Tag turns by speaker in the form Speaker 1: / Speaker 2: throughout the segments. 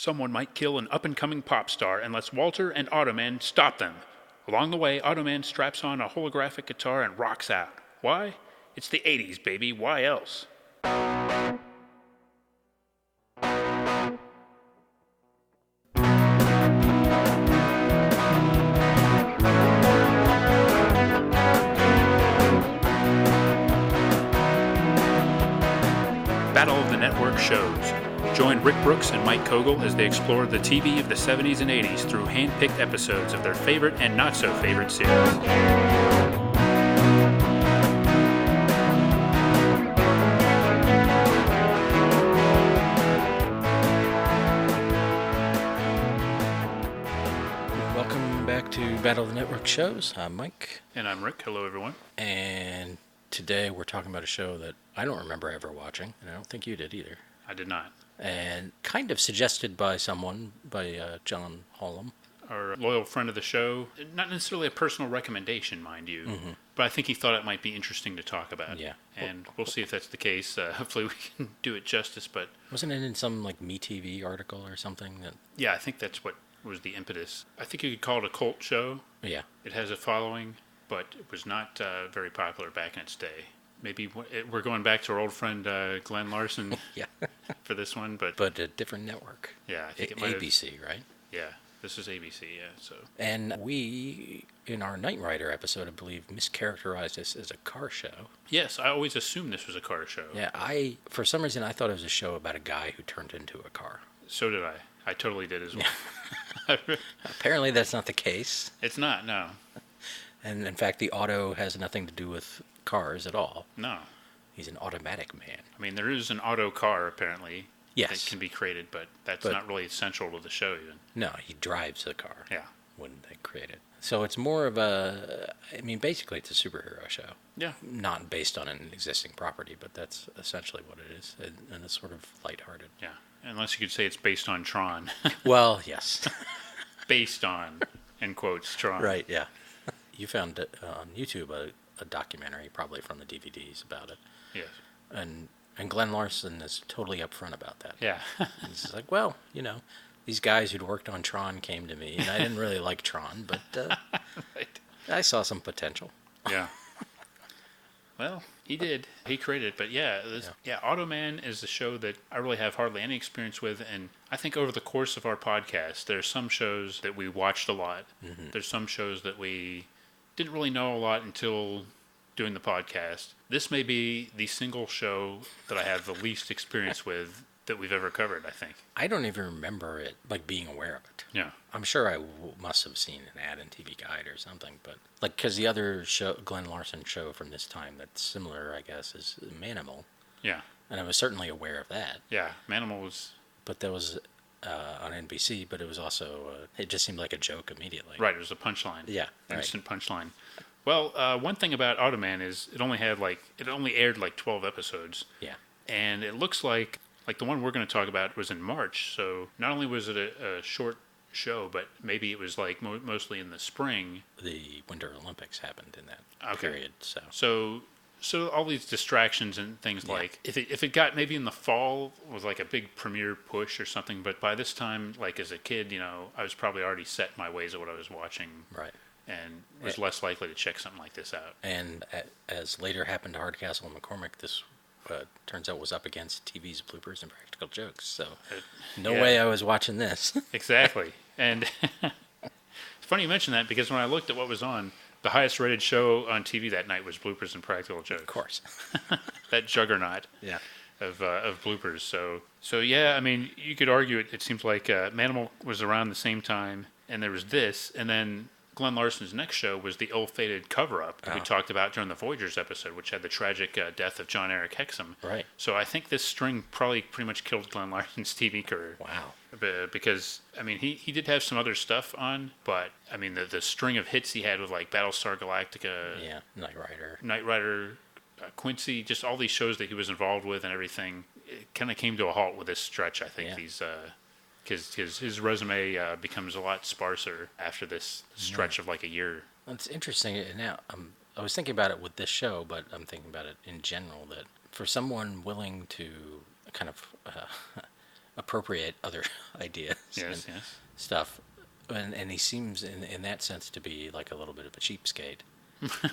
Speaker 1: Someone might kill an up-and-coming pop star unless Walter and Automan stop them. Along the way, Automan straps on a holographic guitar and rocks out. Why? It's the 80s, baby. Why else? Battle of the Network shows. Join Rick Brooks and Mike Kogel as they explore the TV of the 70s and 80s through hand-picked episodes of their favorite and not-so-favorite series.
Speaker 2: Welcome back to Battle of the Network shows. I'm Mike.
Speaker 1: And I'm Rick. Hello, everyone.
Speaker 2: And today we're talking about a show that I don't remember ever watching, and I don't think you did either.
Speaker 1: I did not.
Speaker 2: And kind of suggested by someone, by John Hollam.
Speaker 1: Our loyal friend of the show. Not necessarily a personal recommendation, mind you, but I think he thought it might be interesting to talk about.
Speaker 2: Yeah.
Speaker 1: And we'll see if that's the case. Hopefully we can do it justice, but...
Speaker 2: Wasn't it in some, like, MTV article or something?
Speaker 1: Yeah, I think that's what was the impetus. I think you could call it a cult show.
Speaker 2: Yeah.
Speaker 1: It has a following, but it was not very popular back in its day. Maybe we're going back to our old friend Glenn Larson
Speaker 2: Yeah.
Speaker 1: for this one, but
Speaker 2: a different network.
Speaker 1: Yeah, I think it might
Speaker 2: ABC, right?
Speaker 1: Yeah, this is ABC, yeah. So.
Speaker 2: And we, in our Knight Rider episode, I believe, mischaracterized this as a car show.
Speaker 1: Yes, I always assumed this was a car show.
Speaker 2: Yeah, for some reason, I thought it was a show about a guy who turned into a car.
Speaker 1: So did I. I totally did as well.
Speaker 2: Apparently, that's not the case.
Speaker 1: It's not, no.
Speaker 2: And in fact, the auto has nothing to do with cars at all.
Speaker 1: No.
Speaker 2: He's an automatic man.
Speaker 1: I mean, there is an auto car, apparently,
Speaker 2: yes,
Speaker 1: that can be created, but that's not really central to the show, even.
Speaker 2: No, he drives the car.
Speaker 1: Yeah.
Speaker 2: When they create it. So it's more of a... I mean, basically, it's a superhero show.
Speaker 1: Yeah.
Speaker 2: Not based on an existing property, but that's essentially what it is. And it's sort of lighthearted.
Speaker 1: Yeah. Unless you could say it's based on Tron.
Speaker 2: Well, yes.
Speaker 1: Based on, in quotes, Tron.
Speaker 2: Right, yeah. You found on YouTube a documentary, probably from the DVDs, about it.
Speaker 1: Yes.
Speaker 2: And Glenn Larson is totally upfront about that.
Speaker 1: Yeah.
Speaker 2: He's like, well, these guys who'd worked on Tron came to me, and I didn't really like Tron, but
Speaker 1: Right.
Speaker 2: I saw some potential.
Speaker 1: Yeah. Well, he did. He created it. But yeah, Automan is a show that I really have hardly any experience with. And I think over the course of our podcast, there's some shows that we watched a lot. Mm-hmm. There's some shows that we didn't really know a lot until doing the podcast. This may be the single show that I have the least experience with that we've ever covered, I think.
Speaker 2: I don't even remember it, like, being aware of it.
Speaker 1: Yeah.
Speaker 2: I'm sure I must have seen an ad in TV Guide or something, but, like, because the other show, Glenn Larson show from this time that's similar, I guess, is Manimal.
Speaker 1: Yeah.
Speaker 2: And I was certainly aware of that.
Speaker 1: Yeah, Manimal was...
Speaker 2: But that was on NBC, but it was also, it just seemed like a joke immediately.
Speaker 1: Right, it was a punchline.
Speaker 2: Yeah.
Speaker 1: Instant punchline. Well, one thing about Automan is it only aired like 12 episodes.
Speaker 2: Yeah. And
Speaker 1: it looks like the one we're going to talk about was in March, so not only was it a short show, but maybe it was like mostly in the spring.
Speaker 2: The Winter Olympics happened in that period,
Speaker 1: So all these distractions and things like, if it got maybe in the fall was like a big premiere push or something, but by this time, like as a kid, I was probably already set in my ways of what I was watching.
Speaker 2: Right.
Speaker 1: And was less likely to check something like this out.
Speaker 2: And as later happened to Hardcastle and McCormick, this turns out was up against TV's bloopers and practical jokes. So no way I was watching this.
Speaker 1: Exactly. And it's funny you mention that because when I looked at what was on, the highest rated show on TV that night was bloopers and practical jokes.
Speaker 2: Of course.
Speaker 1: That juggernaut of bloopers. So yeah, I mean, you could argue it seems like Manimal was around the same time, and there was this, and then Glenn Larson's next show was the ill-fated cover-up that we talked about during the Voyagers episode, which had the tragic death of John Eric Hexum.
Speaker 2: Right.
Speaker 1: So I think this string probably pretty much killed Glenn Larson's TV career.
Speaker 2: Wow.
Speaker 1: Because, I mean, he did have some other stuff on, but, I mean, the string of hits he had with, like, Battlestar Galactica.
Speaker 2: Yeah,
Speaker 1: Knight Rider, Quincy, just all these shows that he was involved with and everything, it kind of came to a halt with this stretch, I think. Because his resume becomes a lot sparser after this stretch of like a year.
Speaker 2: It's interesting. Now, I was thinking about it with this show, but I'm thinking about it in general, that for someone willing to kind of appropriate other ideas
Speaker 1: Yes,
Speaker 2: and
Speaker 1: yes.
Speaker 2: stuff. And he seems, in that sense, to be like a little bit of a cheapskate.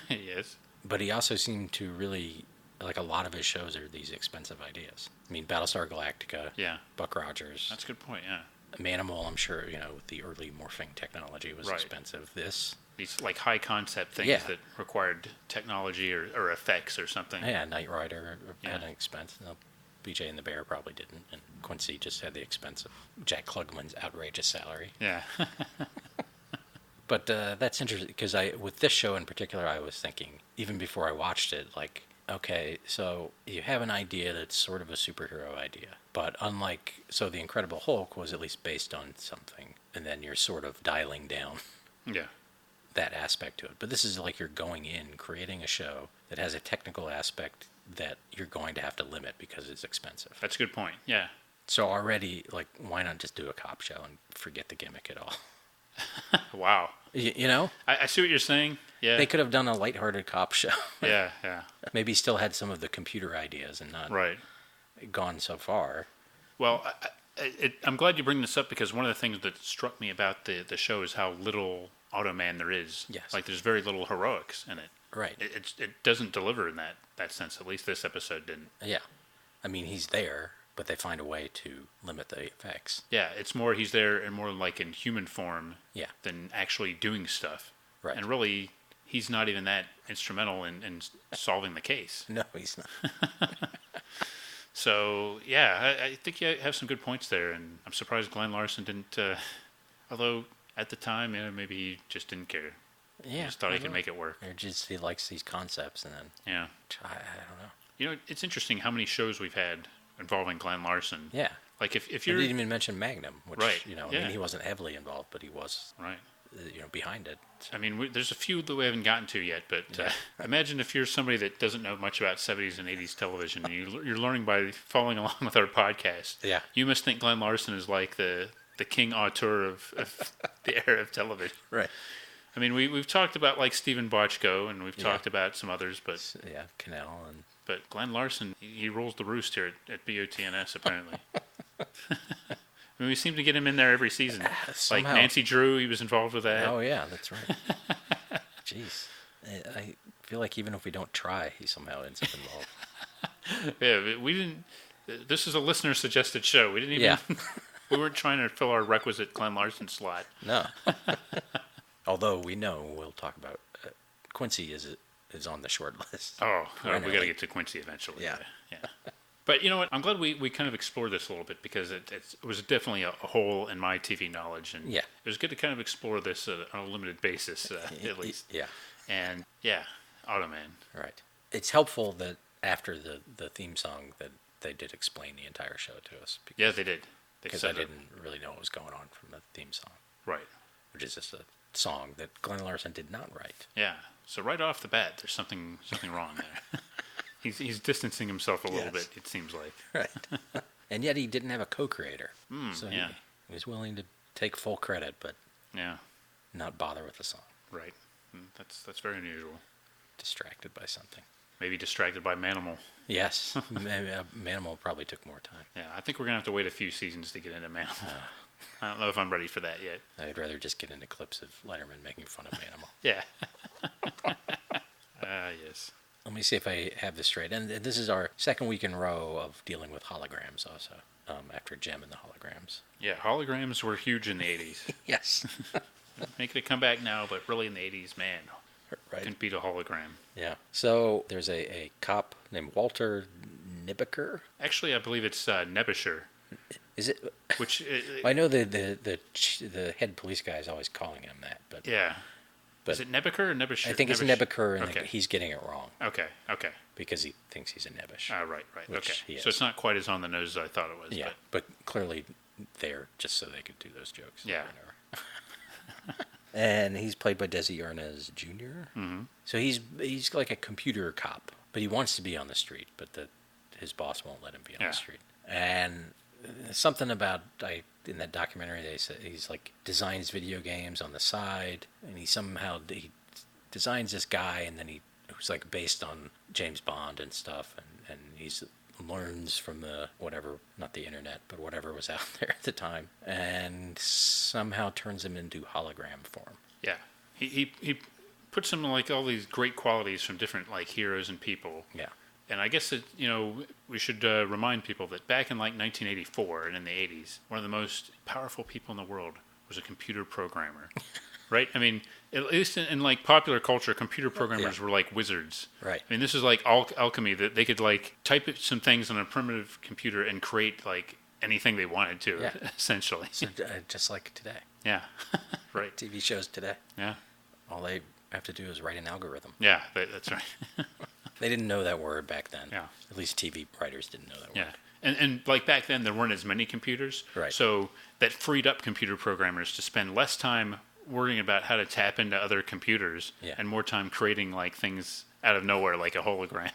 Speaker 1: Yes.
Speaker 2: But he also seemed to really, like a lot of his shows are these expensive ideas. I mean, Battlestar Galactica,
Speaker 1: Yeah.
Speaker 2: Buck Rogers.
Speaker 1: That's a good point, yeah.
Speaker 2: Manimal, I'm sure, with the early morphing technology was expensive.
Speaker 1: These like high concept things that required technology or effects or something.
Speaker 2: Yeah, Knight Rider had an expense. No, BJ and the Bear probably didn't. And Quincy just had the expense of Jack Klugman's outrageous salary.
Speaker 1: Yeah.
Speaker 2: But that's interesting because with this show in particular, I was thinking, even before I watched it, like, okay, so you have an idea that's sort of a superhero idea. But so The Incredible Hulk was at least based on something. And then you're sort of dialing down that aspect to it. But this is like you're going in, creating a show that has a technical aspect that you're going to have to limit because it's expensive.
Speaker 1: That's a good point, yeah.
Speaker 2: So already, like, why not just do a cop show and forget the gimmick at all?
Speaker 1: Wow.
Speaker 2: You know?
Speaker 1: I see what you're saying. Yeah.
Speaker 2: They could have done a lighthearted cop show.
Speaker 1: Yeah.
Speaker 2: Maybe still had some of the computer ideas and not gone so far.
Speaker 1: Well, I'm glad you bring this up because one of the things that struck me about the show is how little Automan there is.
Speaker 2: Yes.
Speaker 1: Like, there's very little heroics in it.
Speaker 2: Right.
Speaker 1: It doesn't deliver in that sense. At least this episode didn't.
Speaker 2: Yeah. I mean, he's there, but they find a way to limit the effects.
Speaker 1: Yeah, it's more he's there and more like in human form than actually doing stuff.
Speaker 2: Right.
Speaker 1: And really, he's not even that instrumental in solving the case.
Speaker 2: No, he's not.
Speaker 1: So, yeah, I think you have some good points there, and I'm surprised Glenn Larson didn't, although at the time, maybe he just didn't care.
Speaker 2: Yeah.
Speaker 1: He just thought he could make it work.
Speaker 2: Or just he likes these concepts, and then...
Speaker 1: Yeah.
Speaker 2: I don't know.
Speaker 1: You know, it's interesting how many shows we've had involving Glenn Larson.
Speaker 2: Yeah.
Speaker 1: Like, if
Speaker 2: You
Speaker 1: you're...
Speaker 2: didn't even mention Magnum, which, I mean, he wasn't heavily involved, but he was...
Speaker 1: Right.
Speaker 2: Behind it.
Speaker 1: I mean, there's a few that we haven't gotten to yet, but imagine if you're somebody that doesn't know much about 70s and 80s television, and you're learning by following along with our podcast.
Speaker 2: Yeah.
Speaker 1: You must think Glenn Larson is like the king auteur of the era of television.
Speaker 2: Right.
Speaker 1: I mean, we've talked about, like, Stephen Bochco, and we've talked about some others, but...
Speaker 2: Yeah, Cannell and...
Speaker 1: But Glenn Larson, he rules the roost here at BOTNS, apparently. I mean, we seem to get him in there every season. Like Nancy Drew, he was involved with that.
Speaker 2: Oh, yeah, that's right. Jeez. I feel like even if we don't try, he somehow ends up involved.
Speaker 1: Yeah, we didn't... This is a listener-suggested show. We didn't even... Yeah. We weren't trying to fill our requisite Glenn Larson slot.
Speaker 2: No. Although we know we'll talk about... Quincy is on the short list.
Speaker 1: Oh, we got to get to Quincy eventually.
Speaker 2: Yeah.
Speaker 1: But you know what? I'm glad we kind of explored this a little bit because it was definitely a hole in my TV knowledge. And it was good to kind of explore this on a limited basis, at least.
Speaker 2: Yeah.
Speaker 1: And, Automan.
Speaker 2: Right. It's helpful that after the theme song that they did explain the entire show to us.
Speaker 1: Yeah, they did.
Speaker 2: Because I didn't really know what was going on from the theme song.
Speaker 1: Right.
Speaker 2: Which is just a song that Glenn Larson did not write.
Speaker 1: Yeah. So right off the bat, there's something wrong there. He's distancing himself a little bit, it seems like.
Speaker 2: Right. And yet he didn't have a co-creator. So
Speaker 1: yeah.
Speaker 2: He was willing to take full credit, but not bother with the song.
Speaker 1: Right. That's very unusual.
Speaker 2: Distracted by something.
Speaker 1: Maybe distracted by Manimal.
Speaker 2: Yes. Manimal probably took more time.
Speaker 1: Yeah, I think we're going to have to wait a few seasons to get into Manimal. I don't know if I'm ready for that yet.
Speaker 2: I'd rather just get into clips of Letterman making fun of Manimal.
Speaker 1: Yeah. Yes.
Speaker 2: Let me see if I have this straight. And this is our second week in a row of dealing with holograms also, after Gem and the holograms.
Speaker 1: Yeah, holograms were huge in the 80s.
Speaker 2: Yes.
Speaker 1: Making a comeback now, but really in the 80s, man, couldn't beat a hologram.
Speaker 2: Yeah. So there's a cop named Walter Nibiker.
Speaker 1: Actually, I believe it's Nebusher.
Speaker 2: Is it?
Speaker 1: Which
Speaker 2: I know the head police guy is always calling him that, but
Speaker 1: yeah. But is it Nebuchadnezzar or Nebusher?
Speaker 2: I think it's Nebuchadnezzar, and he's getting it wrong.
Speaker 1: Okay.
Speaker 2: Because he thinks he's a Nebush.
Speaker 1: Right. Okay. So it's not quite as on the nose as I thought it was.
Speaker 2: Yeah, but clearly there just so they could do those jokes.
Speaker 1: Yeah.
Speaker 2: And he's played by Desi Arnaz Jr. Mm-hmm. So he's like a computer cop, but he wants to be on the street, but his boss won't let him be on the street. And something about in that documentary they said he's like designs video games on the side, and he designs this guy, and then who's like based on James Bond and stuff, and he's learns from the whatever, not the internet, but whatever was out there at the time, and somehow turns him into hologram form.
Speaker 1: Yeah. He puts him like all these great qualities from different like heroes and people.
Speaker 2: Yeah.
Speaker 1: And I guess that, we should remind people that back in like 1984 and in the 80s, one of the most powerful people in the world was a computer programmer. Right? I mean, at least in like popular culture, computer programmers were like wizards.
Speaker 2: Right.
Speaker 1: I mean, this is like alchemy, that they could like type some things on a primitive computer and create like anything they wanted to, essentially.
Speaker 2: So, just like today.
Speaker 1: Yeah. Right.
Speaker 2: TV shows today.
Speaker 1: Yeah.
Speaker 2: All they have to do is write an algorithm.
Speaker 1: Yeah, that's right.
Speaker 2: They didn't know that word back then.
Speaker 1: Yeah.
Speaker 2: At least TV writers didn't know that word.
Speaker 1: Yeah. And like back then, there weren't as many computers.
Speaker 2: Right.
Speaker 1: So that freed up computer programmers to spend less time worrying about how to tap into other computers and more time creating like things out of nowhere, like a hologram.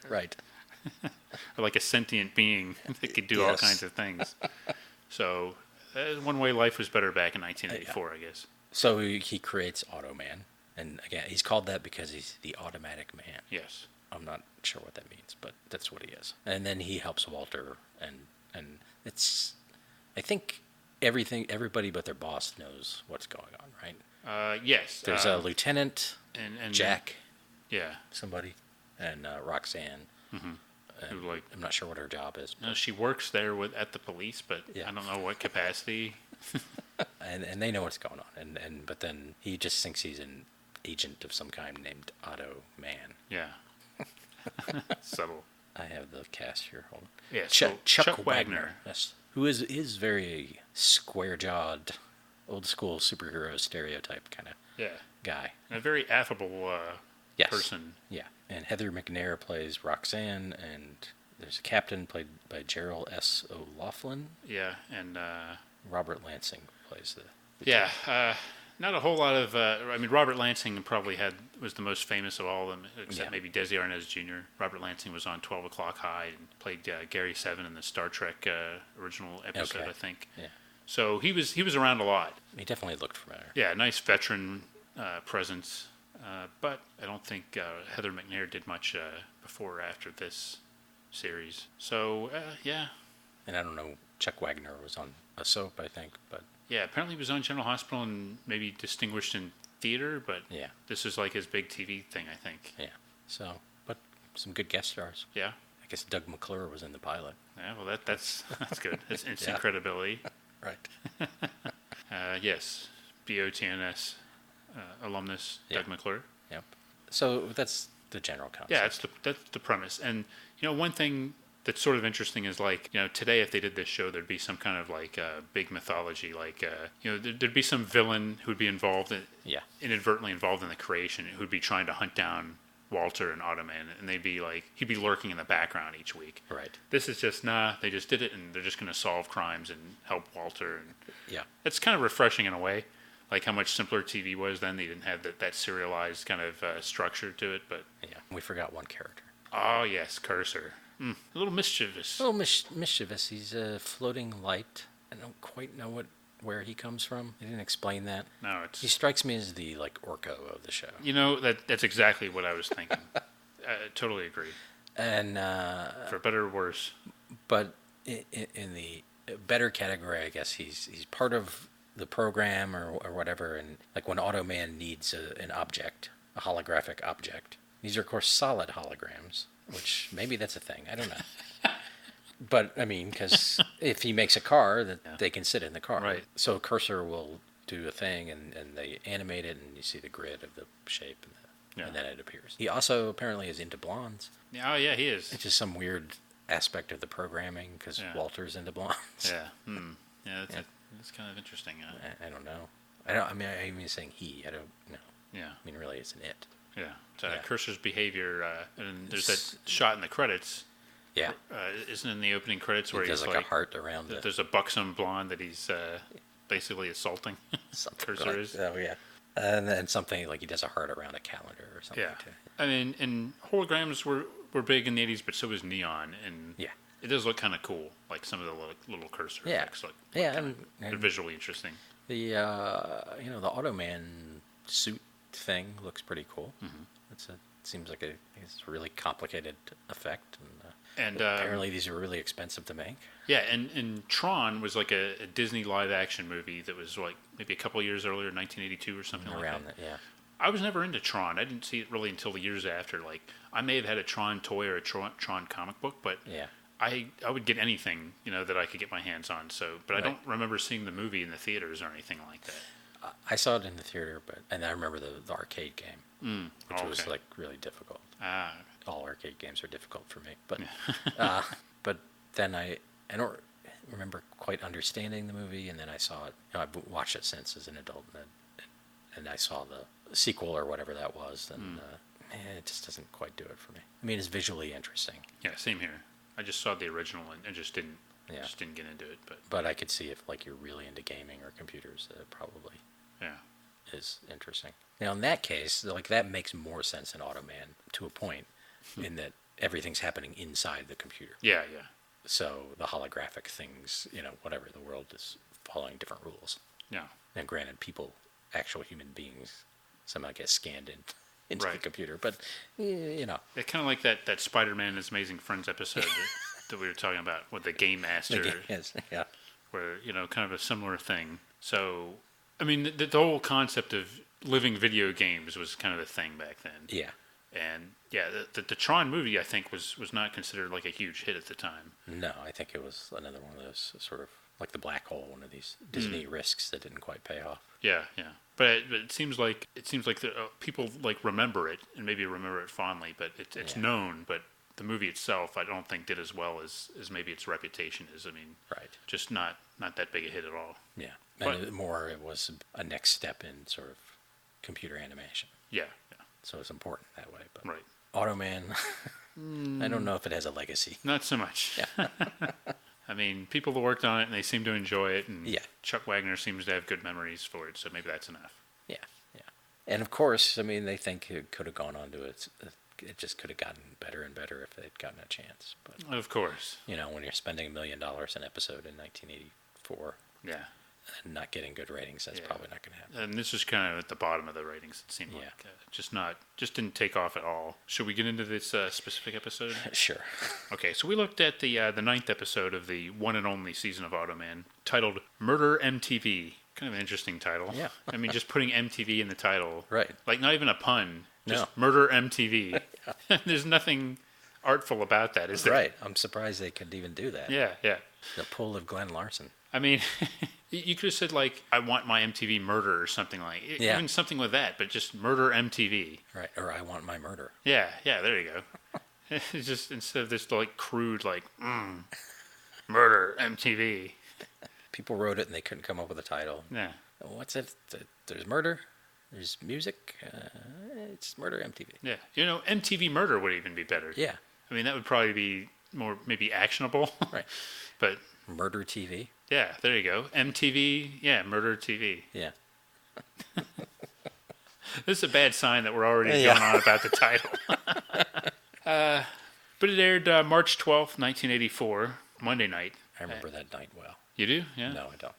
Speaker 2: Right.
Speaker 1: Or like a sentient being that could do all kinds of things. So one way life was better back in 1984, I guess.
Speaker 2: So he creates Automan. And again, he's called that because he's the automatic man.
Speaker 1: Yes.
Speaker 2: I'm not sure what that means, but that's what he is. And then he helps Walter, and it's, I think everybody but their boss knows what's going on, right?
Speaker 1: Yes.
Speaker 2: There's a lieutenant,
Speaker 1: and
Speaker 2: Jack,
Speaker 1: yeah,
Speaker 2: somebody, and Roxanne.
Speaker 1: who like,
Speaker 2: I'm not sure what her job is.
Speaker 1: no, she works there at the police, but I don't know what capacity.
Speaker 2: And they know what's going on, but then he just thinks he's an agent of some kind named Otto Man.
Speaker 1: Yeah. Subtle.
Speaker 2: I have the cast here. Hold on.
Speaker 1: Yeah,
Speaker 2: Chuck
Speaker 1: Wagner.
Speaker 2: Yes. Who is very square-jawed, old-school superhero stereotype kind of guy.
Speaker 1: And a very affable person.
Speaker 2: Yeah. And Heather McNair plays Roxanne, and there's a captain played by Gerald S. O'Loughlin.
Speaker 1: Yeah, and
Speaker 2: Robert Lansing plays the
Speaker 1: not a whole lot of. I mean, Robert Lansing probably was the most famous of all of them, except maybe Desi Arnaz Jr. Robert Lansing was on 12 O'Clock High and played Gary Seven in the Star Trek original episode, I think.
Speaker 2: Yeah.
Speaker 1: So he was around a lot.
Speaker 2: He definitely looked familiar.
Speaker 1: Yeah, nice veteran presence. But I don't think Heather McNair did much before or after this series. So yeah.
Speaker 2: And I don't know. Chuck Wagner was on a soap, I think, but.
Speaker 1: Yeah, apparently he was on General Hospital and maybe distinguished in theater, but this is like his big TV thing, I think.
Speaker 2: Yeah. So, but some good guest stars.
Speaker 1: Yeah.
Speaker 2: I guess Doug McClure was in the pilot.
Speaker 1: Yeah, well, that's good. That's instant credibility.
Speaker 2: Right.
Speaker 1: Yes, BOTNS alumnus Doug McClure.
Speaker 2: Yep. So that's the general concept.
Speaker 1: Yeah, that's the premise. And, one thing that's sort of interesting is like, today if they did this show, there'd be some kind of like big mythology, like, there'd be some villain who'd be inadvertently involved in the creation, who'd be trying to hunt down Walter and Automan, and he'd be lurking in the background each week.
Speaker 2: Right.
Speaker 1: This is just, they just did it, and they're just going to solve crimes and help Walter. And it's kind of refreshing in a way, like how much simpler TV was then. They didn't have that serialized kind of structure to it, but...
Speaker 2: Yeah, we forgot one character.
Speaker 1: Oh, yes, Cursor. A little mischievous.
Speaker 2: A little mischievous. He's a floating light. I don't quite know where he comes from. They didn't explain that.
Speaker 1: No,
Speaker 2: he strikes me as the like Orko of the show.
Speaker 1: That's exactly what I was thinking. I totally agree.
Speaker 2: And
Speaker 1: for better or worse.
Speaker 2: But in the better category, I guess he's part of the program or whatever. And like when Automan needs an object, a holographic object. These are of course solid holograms. Which maybe that's a thing. I don't know. But I mean, because if he makes a car, that they can sit in the car.
Speaker 1: Right.
Speaker 2: So Cursor will do a thing, and they animate it, and you see the grid of the shape, and then it appears. He also apparently is into blondes.
Speaker 1: Oh yeah, he is.
Speaker 2: It's just some weird aspect of the programming because Walter's into blondes.
Speaker 1: Yeah. Yeah, that's kind of interesting.
Speaker 2: I don't know. I mean saying he. I don't know.
Speaker 1: Yeah.
Speaker 2: I mean, really, it's an it.
Speaker 1: Yeah. So Cursor's behavior, and there's that shot in the credits.
Speaker 2: Yeah.
Speaker 1: Isn't in the opening credits where
Speaker 2: he's like a heart around it.
Speaker 1: There's a buxom blonde that he's basically assaulting. Cursor is.
Speaker 2: Oh, yeah. And then something like he does a heart around a calendar or something.
Speaker 1: Yeah. I mean, and holograms were big in the 80s, but so was neon. And it does look kind of cool. Like some of the little cursor effects look and they're visually interesting.
Speaker 2: The, the Automan suit thing looks pretty cool. Mm-hmm. It seems like it's a really complicated effect. And,
Speaker 1: And
Speaker 2: apparently these are really expensive to make.
Speaker 1: Yeah, and Tron was like a Disney live action movie that was like maybe a couple of years earlier, 1982 or something like that.
Speaker 2: Around that, yeah.
Speaker 1: I was never into Tron. I didn't see it really until the years after. Like, I may have had a Tron toy or a Tron comic book, but
Speaker 2: Yeah.
Speaker 1: I would get anything, that I could get my hands on. So, but I don't remember seeing the movie in the theaters or anything like that.
Speaker 2: I saw it in the theater, and I remember the arcade game, which was like really difficult. All arcade games are difficult for me, but but then I don't remember quite understanding the movie, and then I saw it. I've watched it since as an adult, and I saw the sequel or whatever that was, and it just doesn't quite do it for me. I mean, it's visually interesting.
Speaker 1: Yeah, same here. I just saw the original and just didn't get into it.
Speaker 2: But I could see if like you're really into gaming or computers, that it probably is interesting. Now in that case, like that makes more sense than Automan to a point, in that everything's happening inside the computer.
Speaker 1: Yeah.
Speaker 2: So the holographic things, whatever, the world is following different rules.
Speaker 1: Yeah.
Speaker 2: And granted, actual human beings, somehow get scanned into the computer, but
Speaker 1: It's kind of like that Spider-Man and His Amazing Friends episode that we were talking about with the Game Master. Where, kind of a similar thing. So, I mean, the whole concept of living video games was kind of a thing back then.
Speaker 2: Yeah.
Speaker 1: And, the Tron movie, I think, was not considered like a huge hit at the time.
Speaker 2: No, I think it was another one of those sort of like the black hole, one of these Disney risks that didn't quite pay off.
Speaker 1: Yeah. But it seems like people like remember it and maybe remember it fondly, but it's known. But the movie itself, I don't think did as well as maybe its reputation is. I mean, just not that big a hit at all.
Speaker 2: Yeah, and it was a next step in sort of computer animation.
Speaker 1: Yeah.
Speaker 2: So it's important that way. But
Speaker 1: right.
Speaker 2: Automan, I don't know if it has a legacy.
Speaker 1: Not so much. Yeah. I mean, people that worked on it and they seem to enjoy it, and Chuck Wagner seems to have good memories for it, so maybe that's enough. Yeah.
Speaker 2: And of course, I mean, they think it could have gone on to it just could have gotten better and better if they'd gotten a chance. But
Speaker 1: of course.
Speaker 2: When you're spending $1 million an episode in 1984.
Speaker 1: Yeah.
Speaker 2: And not getting good ratings, that's probably not going to happen.
Speaker 1: And this is kind of at the bottom of the ratings, it seemed like. Just didn't take off at all. Should we get into this specific episode?
Speaker 2: Sure.
Speaker 1: Okay, so we looked at the 9th episode of the one and only season of Automan, titled Murder MTV. Kind of an interesting title.
Speaker 2: Yeah.
Speaker 1: I mean, just putting MTV in the title.
Speaker 2: Right.
Speaker 1: Like, not even a pun. Just
Speaker 2: No.
Speaker 1: Murder MTV. There's nothing artful about that, is there?
Speaker 2: Right. I'm surprised they could even do that.
Speaker 1: Yeah.
Speaker 2: The pull of Glenn Larson.
Speaker 1: I mean, you could have said, like, I want my MTV murder or something like even something with that, but just Murder MTV.
Speaker 2: Right. Or I want my murder.
Speaker 1: Yeah, there you go. It's just, instead of this, like, crude, like, Murder MTV.
Speaker 2: People wrote it and they couldn't come up with a title.
Speaker 1: Yeah.
Speaker 2: What's it? There's murder. There's music. It's Murder MTV.
Speaker 1: Yeah. MTV Murder would even be better.
Speaker 2: Yeah.
Speaker 1: I mean, that would probably be more, maybe actionable.
Speaker 2: Right.
Speaker 1: But
Speaker 2: Murder TV.
Speaker 1: Yeah, there you go. MTV, Murder TV.
Speaker 2: Yeah.
Speaker 1: This is a bad sign that we're already going on about the title. But it aired March 12th, 1984, Monday night.
Speaker 2: I remember that night well.
Speaker 1: You do? Yeah?
Speaker 2: No, I don't.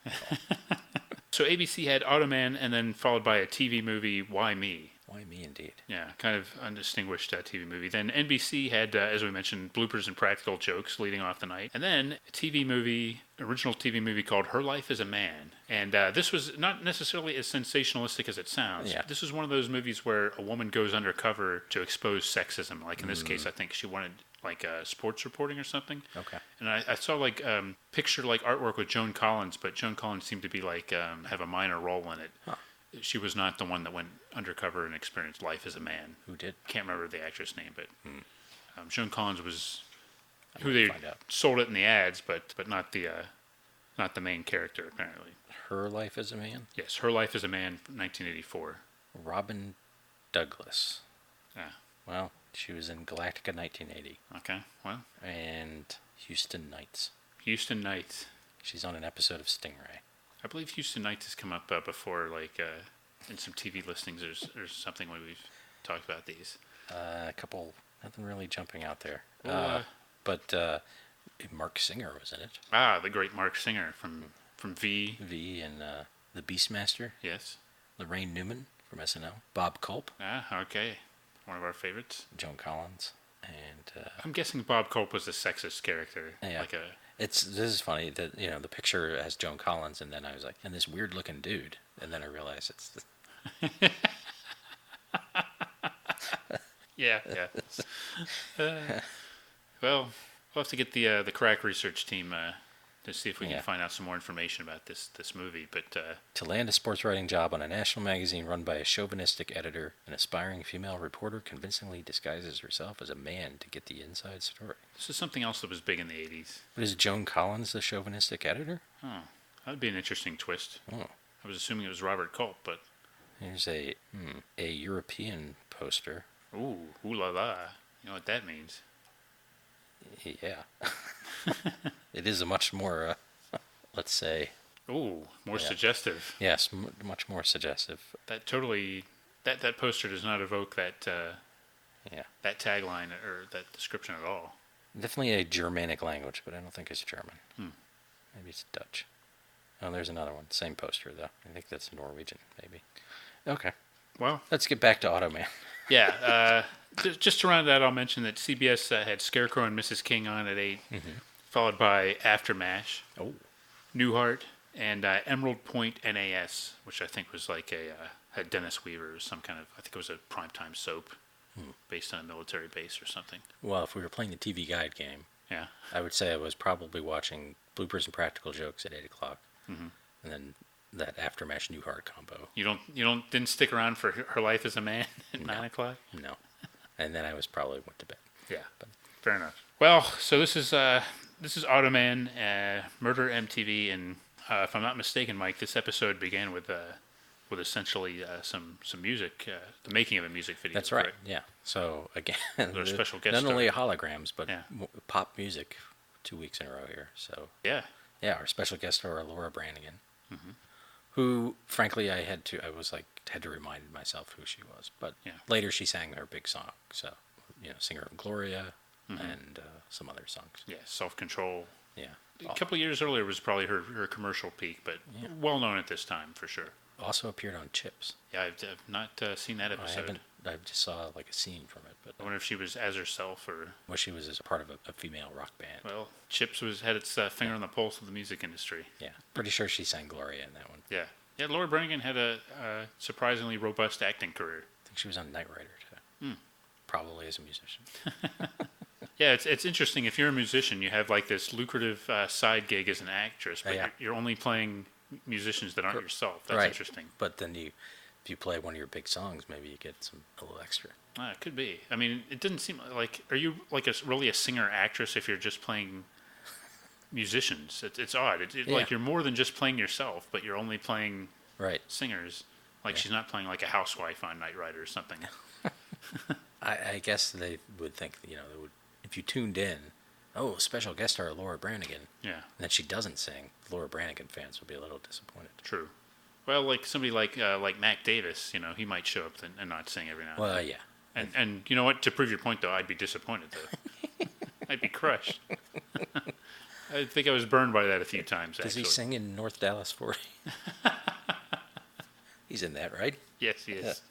Speaker 1: So ABC had Automan and then followed by a TV movie, Why Me?
Speaker 2: Why Me, indeed.
Speaker 1: Yeah, kind of undistinguished TV movie. Then NBC had, as we mentioned, bloopers and practical jokes leading off the night. And then a original TV movie called Her Life as a Man. And this was not necessarily as sensationalistic as it sounds.
Speaker 2: Yeah.
Speaker 1: This is one of those movies where a woman goes undercover to expose sexism. Like in this case, I think she wanted like sports reporting or something.
Speaker 2: Okay.
Speaker 1: And I saw like picture like artwork with Joan Collins, but Joan Collins seemed to be like have a minor role in it. Huh. She was not the one that went undercover and experienced life as a man.
Speaker 2: Who did?
Speaker 1: Can't remember the actress name, but Joan Collins was who they sold it in the ads, but not the main character apparently.
Speaker 2: Her Life as a Man?
Speaker 1: Yes, Her Life as a Man, 1984.
Speaker 2: Robin Douglas.
Speaker 1: Yeah.
Speaker 2: Well, she was in Galactica 1980.
Speaker 1: Okay, well.
Speaker 2: And Houston Nights.
Speaker 1: Houston Nights.
Speaker 2: She's on an episode of Stingray.
Speaker 1: I believe Houston Nights has come up before, like in some TV listings or something when we've talked about these.
Speaker 2: A couple, nothing really jumping out there.
Speaker 1: Well,
Speaker 2: but Mark Singer was in it.
Speaker 1: The great Mark Singer from V.
Speaker 2: V and The Beastmaster.
Speaker 1: Yes.
Speaker 2: Lorraine Newman from SNL. Bob Culp.
Speaker 1: Okay. One of our favorites.
Speaker 2: Joan Collins. And
Speaker 1: I'm guessing Bob Culp was a sexist character.
Speaker 2: Yeah. This is funny that the picture has Joan Collins, and then I was like, and this weird looking dude, and then I realized it's
Speaker 1: Yeah. Well, we'll have to get the crack research team to see if we can find out some more information about this movie. But
Speaker 2: to land a sports writing job on a national magazine run by a chauvinistic editor, an aspiring female reporter convincingly disguises herself as a man to get the inside story.
Speaker 1: This is something else that was big in the 80s.
Speaker 2: But is Joan Collins the chauvinistic editor?
Speaker 1: Oh, that would be an interesting twist.
Speaker 2: Oh.
Speaker 1: I was assuming it was Robert Culp, but...
Speaker 2: Here's a European poster.
Speaker 1: Ooh la la. You know what that means.
Speaker 2: Yeah. It is a much more, let's say...
Speaker 1: Ooh, more suggestive.
Speaker 2: Yes, much more suggestive.
Speaker 1: That totally... That poster does not evoke that... that tagline or that description at all.
Speaker 2: Definitely a Germanic language, but I don't think it's German. Maybe it's Dutch. Oh, there's another one. Same poster, though. I think that's Norwegian, maybe. Okay.
Speaker 1: Well,
Speaker 2: let's get back to Automan.
Speaker 1: Yeah. Just to round it out, I'll mention that CBS had Scarecrow and Mrs. King on at 8, followed by Aftermash, Newhart, and Emerald Point NAS, which I think was like a Dennis Weaver or some kind of, I think it was a primetime soap based on a military base or something.
Speaker 2: Well, if we were playing the TV Guide game,
Speaker 1: yeah,
Speaker 2: I would say I was probably watching Bloopers and Practical Jokes at 8 o'clock, and then that Aftermash Newhart combo.
Speaker 1: You didn't stick around for Her Life as a Man at 9 o'clock?
Speaker 2: No. And then I was probably went to bed.
Speaker 1: Yeah, but fair enough. Well, so this is Automan, Murder MTV, and if I'm not mistaken, Mike, this episode began with essentially some music, the making of a music video.
Speaker 2: That's right. Yeah. So again,
Speaker 1: there's special guest
Speaker 2: not
Speaker 1: star.
Speaker 2: only holograms, but pop music, 2 weeks in a row here. So
Speaker 1: yeah,
Speaker 2: our special guest star Laura Branigan, who frankly I had to remind myself who she was, but later she sang her big song. So singer of Gloria and some other songs. Yeah,
Speaker 1: Self Control.
Speaker 2: Yeah.
Speaker 1: A couple of years earlier was probably her commercial peak, but well known at this time for sure.
Speaker 2: Also appeared on Chips.
Speaker 1: Yeah, I've not seen that episode.
Speaker 2: I just saw like a scene from it, but
Speaker 1: I wonder if she was as herself or.
Speaker 2: Well, she was as part of a female rock band.
Speaker 1: Well, Chips had its finger on the pulse of the music industry.
Speaker 2: Yeah, pretty sure she sang Gloria in that one.
Speaker 1: Yeah. Laura Branigan had a surprisingly robust acting career.
Speaker 2: I think she was on Knight Rider too. Probably as a musician.
Speaker 1: Yeah, it's interesting. If you're a musician, you have like this lucrative side gig as an actress, but you're only playing musicians that aren't yourself. That's interesting.
Speaker 2: But then if you play one of your big songs, maybe you get a little extra.
Speaker 1: It could be. I mean, it didn't seem like. Are you like really a singer actress if you're just playing musicians? It's odd. Like you're more than just playing yourself, but you're only playing singers. Like she's not playing like a housewife on Knight Rider or something.
Speaker 2: I guess they would think if you tuned in, special guest star Laura Branigan. Yeah. And then she doesn't sing. Laura Branigan fans would be a little disappointed.
Speaker 1: True. Well, like somebody like Mac Davis, he might show up and not sing every now and then.
Speaker 2: Well, yeah.
Speaker 1: And you know what? To prove your point, though, I'd be disappointed, though. I'd be crushed. I think I was burned by that a few times,
Speaker 2: actually. Does he sing in North Dallas 40? He's in that, right?
Speaker 1: Yes, he is.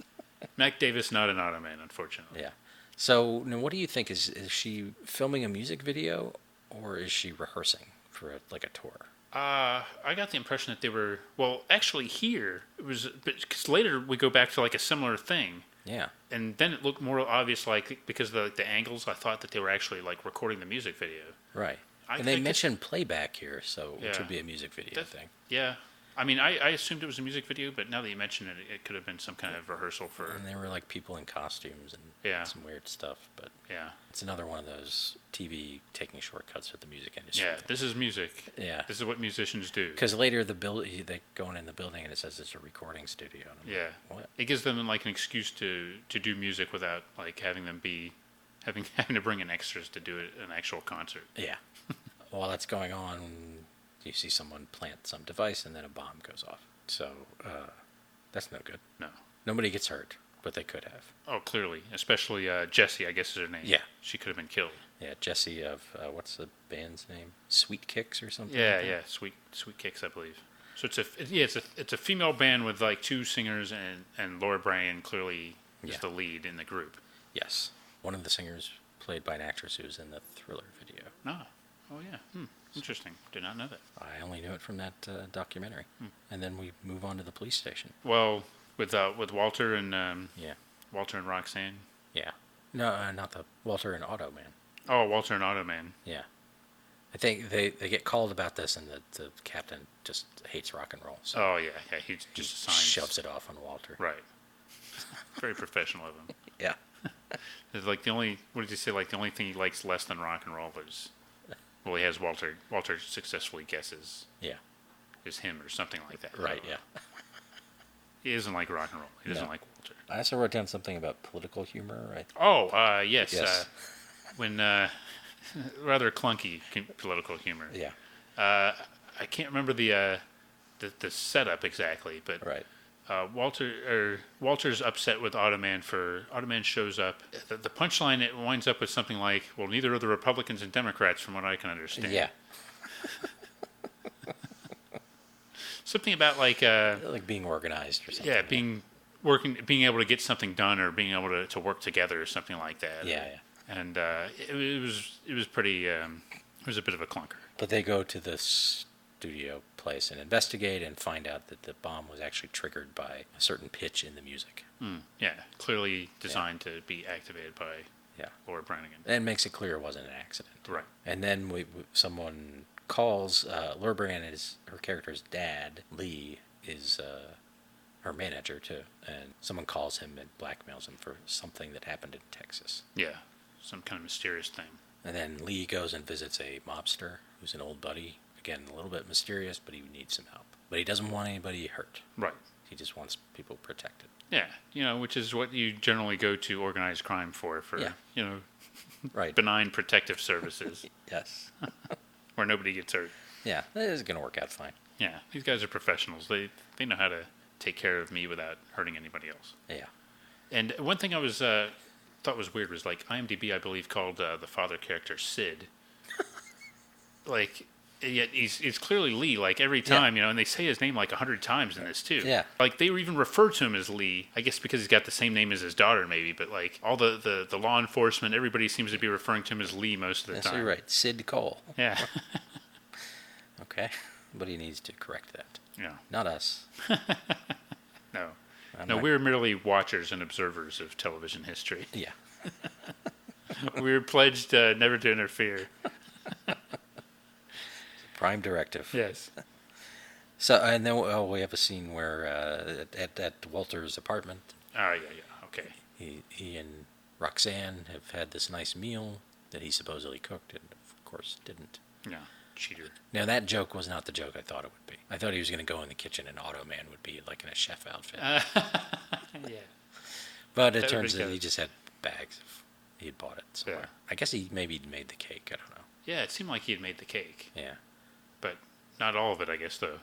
Speaker 1: Mac Davis, not an Automan, unfortunately.
Speaker 2: Yeah. So, now what do you think? Is she filming a music video, or is she rehearsing for a tour?
Speaker 1: I got the impression that they were... Well, actually here, it was... Because later we go back to like a similar thing.
Speaker 2: Yeah.
Speaker 1: And then it looked more obvious, like, because of the angles, I thought that they were actually, like, recording the music video.
Speaker 2: Right. And they mentioned playback here, so which would be a music video thing. Yeah.
Speaker 1: I mean, I assumed it was a music video, but now that you mention it, it could have been some kind of rehearsal for...
Speaker 2: And there were, like, people in costumes and some weird stuff, but...
Speaker 1: Yeah.
Speaker 2: It's another one of those TV taking shortcuts with the music industry.
Speaker 1: Yeah, this is music.
Speaker 2: Yeah.
Speaker 1: This is what musicians do.
Speaker 2: Because later they go in the building and it says it's a recording studio. And
Speaker 1: like, what? It gives them, like, an excuse to do music without, like, having to bring in extras to do an actual concert.
Speaker 2: Yeah. While that's going on... You see someone plant some device, and then a bomb goes off. So that's no good.
Speaker 1: No.
Speaker 2: Nobody gets hurt, but they could have.
Speaker 1: Oh, clearly. Especially Jessie, I guess is her name.
Speaker 2: Yeah.
Speaker 1: She could have been killed.
Speaker 2: Yeah, Jessie of, what's the band's name? Sweet Kicks or something?
Speaker 1: Yeah, Sweet Kicks, I believe. So it's a female band with like two singers, and Laura Bryan clearly is the lead in the group.
Speaker 2: Yes. One of the singers played by an actress who was in the Thriller video.
Speaker 1: Ah. Oh, yeah. Interesting. Did not know that.
Speaker 2: I only knew it from that documentary. And then we move on to the police station.
Speaker 1: Well, with Walter and
Speaker 2: Yeah.
Speaker 1: Walter and Roxanne.
Speaker 2: Yeah. No, not the Walter and Automan.
Speaker 1: Oh, Walter and Automan.
Speaker 2: Yeah. I think they get called about this, and the captain just hates rock and roll. So
Speaker 1: Oh, yeah. He just assigns.
Speaker 2: shoves it off on Walter.
Speaker 1: Right. Very professional of him.
Speaker 2: Yeah.
Speaker 1: It's like what did you say? Like the only thing he likes less than rock and roll is, well, he has Walter successfully guesses
Speaker 2: Yeah.
Speaker 1: is him or something like that.
Speaker 2: Right, yeah.
Speaker 1: He doesn't like rock and roll. He doesn't like Walter.
Speaker 2: I also wrote down something about political humor. Right?
Speaker 1: Oh, yes.
Speaker 2: Yes.
Speaker 1: When rather clunky political humor.
Speaker 2: Yeah.
Speaker 1: I can't remember the setup exactly, but
Speaker 2: Right.
Speaker 1: Walter's upset with Automan Automan shows up. The punchline, it winds up with something like, well, neither are the Republicans and Democrats from what I can understand.
Speaker 2: Yeah.
Speaker 1: Something about like
Speaker 2: being organized or something.
Speaker 1: yeah, being able to get something done or being able to work together or something like that.
Speaker 2: Yeah.
Speaker 1: And it was pretty it was a bit of a clunker.
Speaker 2: But they go to the studio place and investigate and find out that the bomb was actually triggered by a certain pitch in the music.
Speaker 1: Yeah, clearly designed to be activated by Laura Branigan.
Speaker 2: And makes it clear it wasn't an accident.
Speaker 1: Right.
Speaker 2: And then someone calls Laura Branigan, her character's dad. Lee is her manager too, and someone calls him and blackmails him for something that happened in Texas.
Speaker 1: Yeah, some kind of mysterious thing.
Speaker 2: And then Lee goes and visits a mobster who's an old buddy. Again, a little bit mysterious, but he needs some help. But he doesn't want anybody hurt.
Speaker 1: Right.
Speaker 2: He just wants people protected.
Speaker 1: Yeah, which is what you generally go to organized crime for
Speaker 2: Right.
Speaker 1: benign protective services
Speaker 2: Yes.
Speaker 1: where nobody gets hurt.
Speaker 2: Yeah, it is going to work out fine.
Speaker 1: Yeah, these guys are professionals. They know how to take care of me without hurting anybody else.
Speaker 2: Yeah.
Speaker 1: And one thing I was thought was weird was like IMDb, I believe, called the father character Sid. Like, yet he's clearly Lee. Like every time, and they say his name like 100 times in this too.
Speaker 2: Yeah.
Speaker 1: Like they even refer to him as Lee. I guess because he's got the same name as his daughter, maybe. But like all the law enforcement, everybody seems to be referring to him as Lee most of the time.
Speaker 2: So you're right. Sid Cole.
Speaker 1: Yeah.
Speaker 2: Okay. But he needs to correct that.
Speaker 1: Yeah.
Speaker 2: Not us.
Speaker 1: No.
Speaker 2: No,
Speaker 1: we're merely watchers and observers of television history.
Speaker 2: Yeah.
Speaker 1: We're pledged never to interfere.
Speaker 2: Prime directive.
Speaker 1: Yes.
Speaker 2: So, and then we have a scene where at Walter's apartment,
Speaker 1: Oh, yeah. Okay.
Speaker 2: he and Roxanne have had this nice meal that he supposedly cooked and, of course, didn't.
Speaker 1: Yeah. Cheater.
Speaker 2: Now, that joke was not the joke I thought it would be. I thought he was going to go in the kitchen and Automan would be like in a chef outfit.
Speaker 1: Yeah.
Speaker 2: But it
Speaker 1: That would
Speaker 2: turns
Speaker 1: be
Speaker 2: out
Speaker 1: good.
Speaker 2: he just had bags. He had bought it somewhere.
Speaker 1: Yeah.
Speaker 2: I guess he maybe made the cake. I don't know.
Speaker 1: Yeah, it seemed like he had made the cake.
Speaker 2: Yeah.
Speaker 1: But not all of it, I guess, though.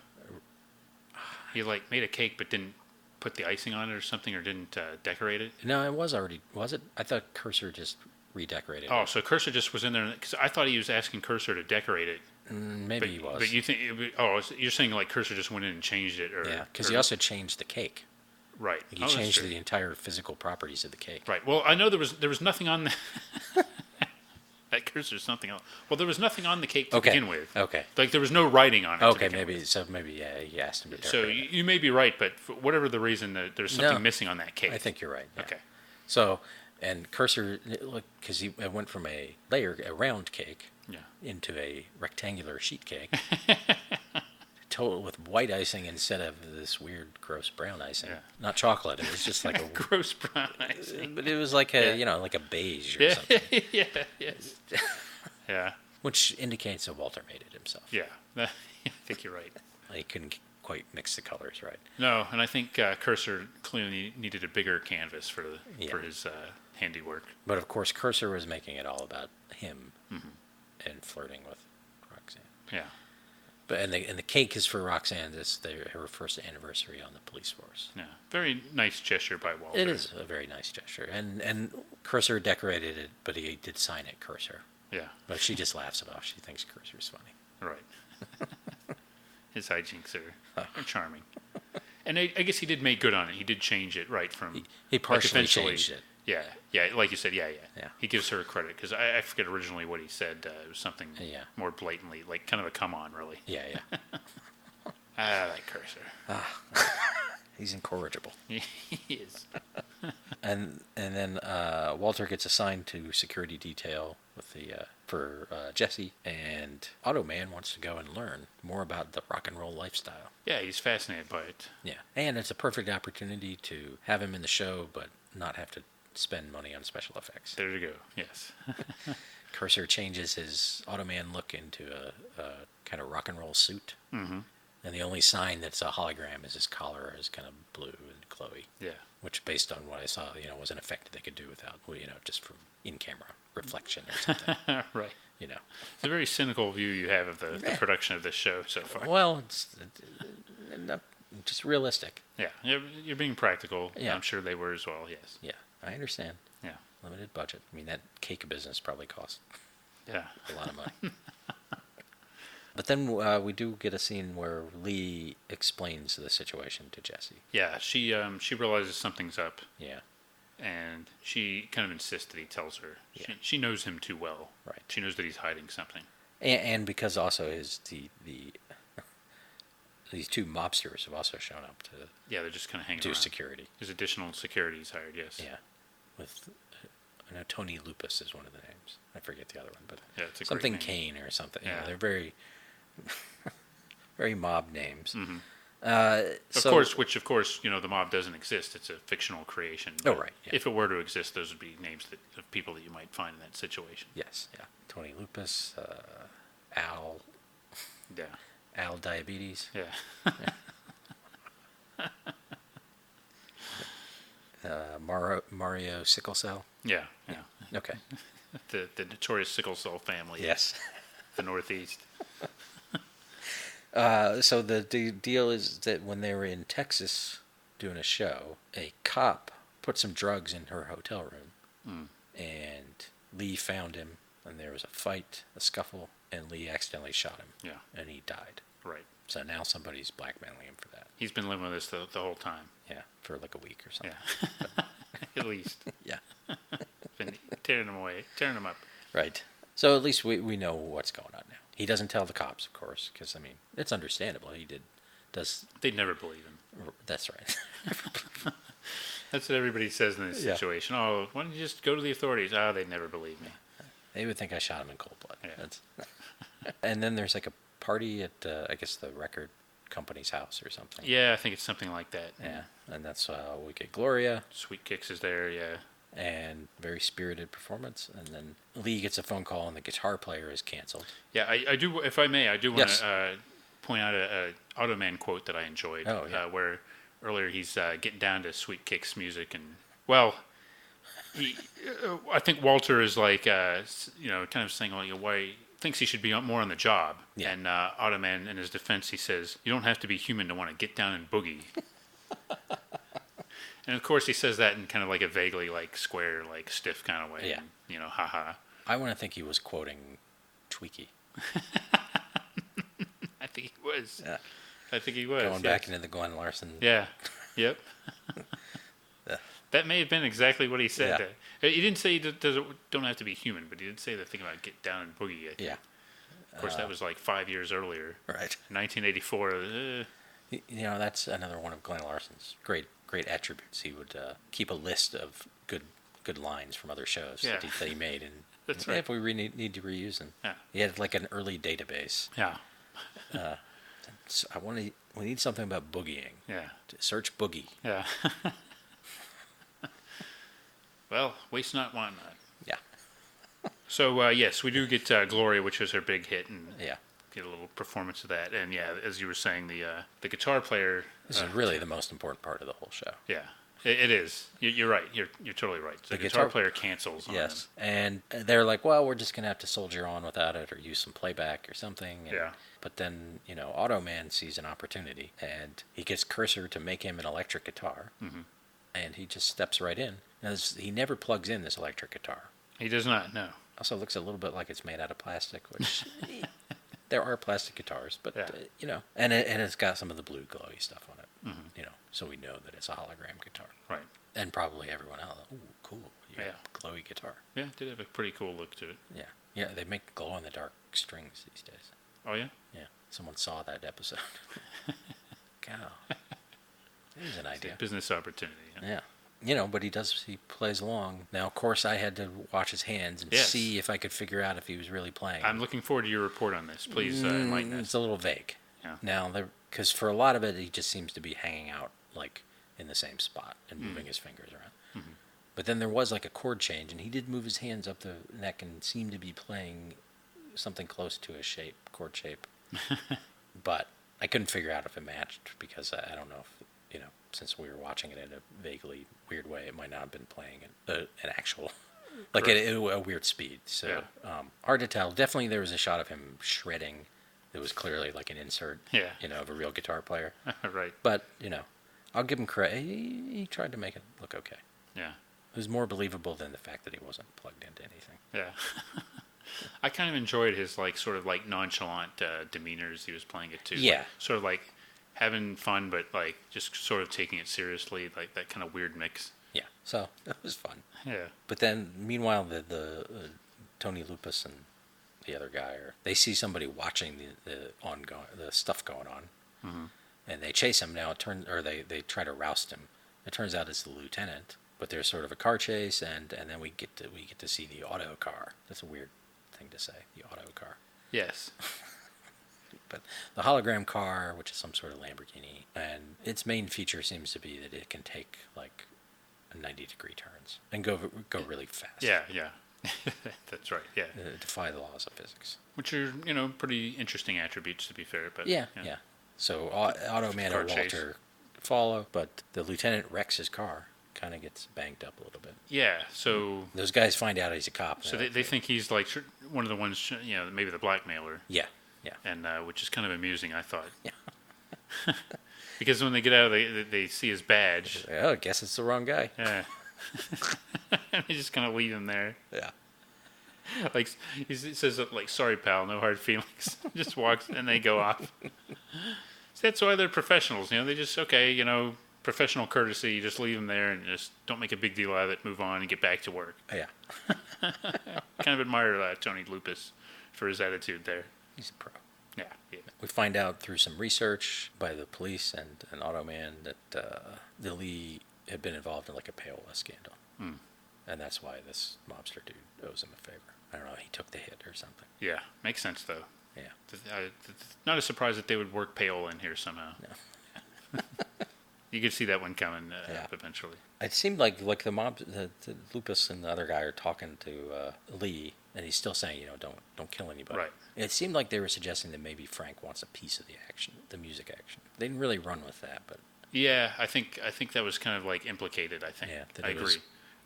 Speaker 1: He, like, made a cake but didn't put the icing on it or something, or didn't decorate it.
Speaker 2: No, it was already. Was it? I thought Cursor just redecorated
Speaker 1: Oh,
Speaker 2: it.
Speaker 1: so Cursor just was in there, because I thought he was asking Cursor to decorate it.
Speaker 2: Maybe he was.
Speaker 1: But you think, you're saying, like, Cursor just went in and changed it? Or,
Speaker 2: Yeah, because he also changed the cake.
Speaker 1: Right.
Speaker 2: He changed the entire physical properties of the cake.
Speaker 1: Right. Well, I know there was nothing on the... That Cursor's something else. Well, there was nothing on the cake to begin with.
Speaker 2: Okay.
Speaker 1: Like, there was no writing on it.
Speaker 2: Okay,
Speaker 1: to begin with.
Speaker 2: maybe he asked him to
Speaker 1: So
Speaker 2: decorate it.
Speaker 1: you may be right, but for whatever the reason, there's something missing on that cake.
Speaker 2: I think you're right. Yeah.
Speaker 1: Okay.
Speaker 2: So, and Cursor, because he went from a round cake into a rectangular sheet cake, total with white icing instead of this weird, gross brown icing.
Speaker 1: Yeah.
Speaker 2: Not chocolate. It was just like a
Speaker 1: Gross brown icing.
Speaker 2: but it was like a like a beige or something,
Speaker 1: Yeah. Yes. Yeah.
Speaker 2: which indicates that Walter made it himself.
Speaker 1: Yeah. I think you're right.
Speaker 2: He couldn't quite mix the colors right.
Speaker 1: No, and I think Cursor clearly needed a bigger canvas for his handiwork.
Speaker 2: But of course, Cursor was making it all about him and flirting with Roxanne.
Speaker 1: Yeah.
Speaker 2: But and the cake is for Roxanne. It's her first anniversary on the police force.
Speaker 1: Yeah. Very nice gesture by Walter.
Speaker 2: It is a very nice gesture, and Cursor decorated it, but he did sign it Cursor.
Speaker 1: Yeah.
Speaker 2: But she just laughs it off. She thinks Cursor's funny.
Speaker 1: Right. His hijinks are charming. And I guess he did make good on it. He did change it right from...
Speaker 2: He partially
Speaker 1: eventually,
Speaker 2: changed it.
Speaker 1: Yeah, like you said, yeah. He gives her credit because I forget originally what he said. It was something more blatantly, like kind of a come on, really.
Speaker 2: Yeah.
Speaker 1: I like Cursor.
Speaker 2: He's incorrigible.
Speaker 1: He is.
Speaker 2: And then Walter gets assigned to security detail with for Jesse, and Automan wants to go and learn more about the rock and roll lifestyle.
Speaker 1: Yeah, he's fascinated by it.
Speaker 2: Yeah, and it's a perfect opportunity to have him in the show, but not have to spend money on special effects.
Speaker 1: There you go. Yes.
Speaker 2: Cursor changes his Automan look into a kind of rock and roll suit.
Speaker 1: Mm-hmm.
Speaker 2: And the only sign that's a hologram is his collar is kind of blue and glowy.
Speaker 1: Yeah.
Speaker 2: Which, based on what I saw, was an effect they could do without, just from in-camera reflection or something.
Speaker 1: Right.
Speaker 2: It's
Speaker 1: a very cynical view you have of the production of this show so far.
Speaker 2: Well, it's just realistic.
Speaker 1: Yeah. You're being practical.
Speaker 2: Yeah.
Speaker 1: I'm sure they were as well, yes.
Speaker 2: Yeah, I understand.
Speaker 1: Yeah.
Speaker 2: Limited budget. I mean, that cake business probably cost
Speaker 1: a
Speaker 2: lot of money. But then we do get a scene where Lee explains the situation to Jesse.
Speaker 1: Yeah, she realizes something's up.
Speaker 2: Yeah.
Speaker 1: And she kind of insists that he tells her.
Speaker 2: Yeah.
Speaker 1: She knows him too well.
Speaker 2: Right.
Speaker 1: She knows that he's hiding something.
Speaker 2: And because also these two mobsters have also shown up to
Speaker 1: they're just kind of hanging
Speaker 2: do
Speaker 1: around.
Speaker 2: Security.
Speaker 1: There's additional security he's hired, yes.
Speaker 2: Yeah. With, I know Tony Lupus is one of the names. I forget the other one, but
Speaker 1: it's a
Speaker 2: something
Speaker 1: great name.
Speaker 2: Kane or something.
Speaker 1: Yeah.
Speaker 2: They're very, very mob names.
Speaker 1: Mm-hmm.
Speaker 2: Of
Speaker 1: course, the mob doesn't exist. It's a fictional creation.
Speaker 2: Oh, right. Yeah.
Speaker 1: If it were to exist, those would be names of people that you might find in that situation.
Speaker 2: Yes. Yeah. Tony Lupus, Al.
Speaker 1: Yeah.
Speaker 2: Al Diabetes.
Speaker 1: Yeah.
Speaker 2: Mario Sickle Cell.
Speaker 1: Yeah.
Speaker 2: Okay.
Speaker 1: The notorious sickle cell family.
Speaker 2: Yes.
Speaker 1: The Northeast.
Speaker 2: So the deal is that when they were in Texas doing a show, a cop put some drugs in her hotel room, and Lee found him, and there was a fight, a scuffle, and Lee accidentally shot him.
Speaker 1: Yeah.
Speaker 2: And he died.
Speaker 1: Right.
Speaker 2: So now somebody's blackmailing him for that.
Speaker 1: He's been living with us the whole time.
Speaker 2: Yeah, for like a week or something.
Speaker 1: Yeah. At least.
Speaker 2: Yeah.
Speaker 1: Been tearing him away, tearing him up.
Speaker 2: Right. So at least we know what's going on now. He doesn't tell the cops, of course, because, it's understandable.
Speaker 1: They'd never believe him.
Speaker 2: That's right.
Speaker 1: That's what everybody says in this situation. Oh, why don't you just go to the authorities? Oh, they'd never believe me.
Speaker 2: They would think I shot him in cold blood.
Speaker 1: Yeah.
Speaker 2: And then there's like a party at, I guess, the record company's house or something.
Speaker 1: Yeah, I think it's something like that.
Speaker 2: Yeah, and that's we get Gloria.
Speaker 1: Sweet Kicks is there, yeah.
Speaker 2: And very spirited performance. And then Lee gets a phone call and the guitar player is canceled.
Speaker 1: Yeah, I do, if I may, I do want to point out a Automan quote that I enjoyed.
Speaker 2: Oh, yeah.
Speaker 1: Where earlier he's getting down to Sweet Kicks music. And, well, I think Walter is like, kind of saying, well, why thinks he should be more on the job.
Speaker 2: Yeah.
Speaker 1: And Automan, in his defense, he says, you don't have to be human to want to get down and boogie. And of course, he says that in kind of like a vaguely like square, like stiff kind of way.
Speaker 2: Yeah.
Speaker 1: And, haha.
Speaker 2: I want to think he was quoting Tweaky.
Speaker 1: I think he was.
Speaker 2: Yeah.
Speaker 1: I think he was.
Speaker 2: Going back into the Glenn Larson.
Speaker 1: Yeah. Yep. That may have been exactly what he said.
Speaker 2: Yeah.
Speaker 1: He didn't say he don't have to be human, but he did say the thing about get down and boogie.
Speaker 2: Yeah.
Speaker 1: Of course, that was like 5 years earlier.
Speaker 2: Right.
Speaker 1: 1984.
Speaker 2: That's another one of Glenn Larson's great attributes. He would keep a list of good lines from other shows that he made, and
Speaker 1: that's right.
Speaker 2: If we need to reuse them, he had like an early database.
Speaker 1: Yeah.
Speaker 2: So we need something about boogieing.
Speaker 1: Yeah.
Speaker 2: Search boogie.
Speaker 1: Yeah. Well, waste not, want not.
Speaker 2: Yeah.
Speaker 1: So yes, we do get Gloria, which was her big hit, and get a little performance of that. And yeah, as you were saying, the guitar player.
Speaker 2: This is really the most important part of the whole show.
Speaker 1: Yeah, it is. You're right. You're totally right. The guitar player cancels on
Speaker 2: yes,
Speaker 1: them.
Speaker 2: and they're like, well, we're just gonna have to soldier on without it, or use some playback or something. And,
Speaker 1: yeah.
Speaker 2: But then Automan sees an opportunity, and he gets Cursor to make him an electric guitar, and he just steps right in. Now, he never plugs in this electric guitar.
Speaker 1: He does not. No.
Speaker 2: Also looks a little bit like it's made out of plastic, which there are plastic guitars, but and it's got some of the blue glowy stuff on it. so we know that it's a hologram guitar.
Speaker 1: Right.
Speaker 2: And probably everyone else. Ooh, cool. You got a glowy guitar.
Speaker 1: Yeah, it did have a pretty cool look to it.
Speaker 2: Yeah. Yeah, they make glow-in-the-dark strings these days.
Speaker 1: Oh, yeah?
Speaker 2: Yeah. Someone saw that episode. Cow. There's an idea.
Speaker 1: Business opportunity.
Speaker 2: Yeah. You know, but he plays along. Now, of course, I had to watch his hands and see if I could figure out if he was really playing.
Speaker 1: I'm looking forward to your report on this. Please enlighten us.
Speaker 2: It's a little vague.
Speaker 1: Yeah.
Speaker 2: Now, because for a lot of it, he just seems to be hanging out, like, in the same spot and moving his fingers around. Mm-hmm. But then there was, like, a chord change, and he did move his hands up the neck and seemed to be playing something close to a chord shape. But I couldn't figure out if it matched because I don't know if, you know, since we were watching it in a vaguely weird way, it might not have been playing an actual, like a weird speed. So hard to tell. Definitely there was a shot of him shredding. It was clearly like an insert, you know, of a real guitar player.
Speaker 1: Right.
Speaker 2: But, you know, I'll give him credit. He tried to make it look okay.
Speaker 1: Yeah.
Speaker 2: It was more believable than the fact that he wasn't plugged into anything.
Speaker 1: Yeah. I kind of enjoyed his sort of nonchalant demeanor as he was playing it too.
Speaker 2: Yeah.
Speaker 1: Like, sort of like having fun, but like just sort of taking it seriously, like that kind of weird mix.
Speaker 2: Yeah. So that was fun.
Speaker 1: Yeah.
Speaker 2: But then, meanwhile, the Tony Lupus and the other guy they see somebody watching the stuff going on, and they chase him. Now they try to roust him. It turns out it's the lieutenant. But there's sort of a car chase, and then we get to see the auto car. That's a weird thing to say, the auto car.
Speaker 1: Yes.
Speaker 2: But the hologram car, which is some sort of Lamborghini, and its main feature seems to be that it can take like 90-degree turns and go really fast.
Speaker 1: Yeah, yeah. That's right. Yeah.
Speaker 2: Defy the laws of physics.
Speaker 1: Which are, you know, pretty interesting attributes, to be fair. But
Speaker 2: yeah. So Automan and Walter follow, but the lieutenant wrecks his car. Kind of gets banged up a little bit.
Speaker 1: Yeah, so
Speaker 2: those guys find out he's a cop.
Speaker 1: So they think he's like one of the ones, you know, maybe the blackmailer.
Speaker 2: Yeah.
Speaker 1: And which is kind of amusing, I thought.
Speaker 2: Yeah.
Speaker 1: Because when they get out, they see his badge.
Speaker 2: Oh, I guess it's the wrong guy.
Speaker 1: Yeah. And they just kind of leave him there.
Speaker 2: Yeah.
Speaker 1: Like he says, like, "Sorry, pal, no hard feelings." Just walks, and they go off. So that's why they're professionals. You know, they just you know. Professional courtesy, you just leave them there and just don't make a big deal out of it, move on, and get back to work.
Speaker 2: Yeah.
Speaker 1: Kind of admire Tony Lupus for his attitude there.
Speaker 2: He's a pro.
Speaker 1: Yeah.
Speaker 2: We find out through some research by the police and Automan that the Lee had been involved in like a payola scandal. Mm. And that's why this mobster dude owes him a favor. I don't know, he took the hit or something.
Speaker 1: Yeah, makes sense though.
Speaker 2: Yeah.
Speaker 1: Not a surprise that they would work payola in here somehow.
Speaker 2: No.
Speaker 1: You could see that one coming eventually.
Speaker 2: It seemed like the Lupus and the other guy are talking to Lee, and he's still saying, you know, don't kill anybody.
Speaker 1: Right.
Speaker 2: It seemed like they were suggesting that maybe Frank wants a piece of the action, the music action. They didn't really run with that, but
Speaker 1: yeah, I think that was kind of like implicated. I think.
Speaker 2: Yeah,
Speaker 1: I agree.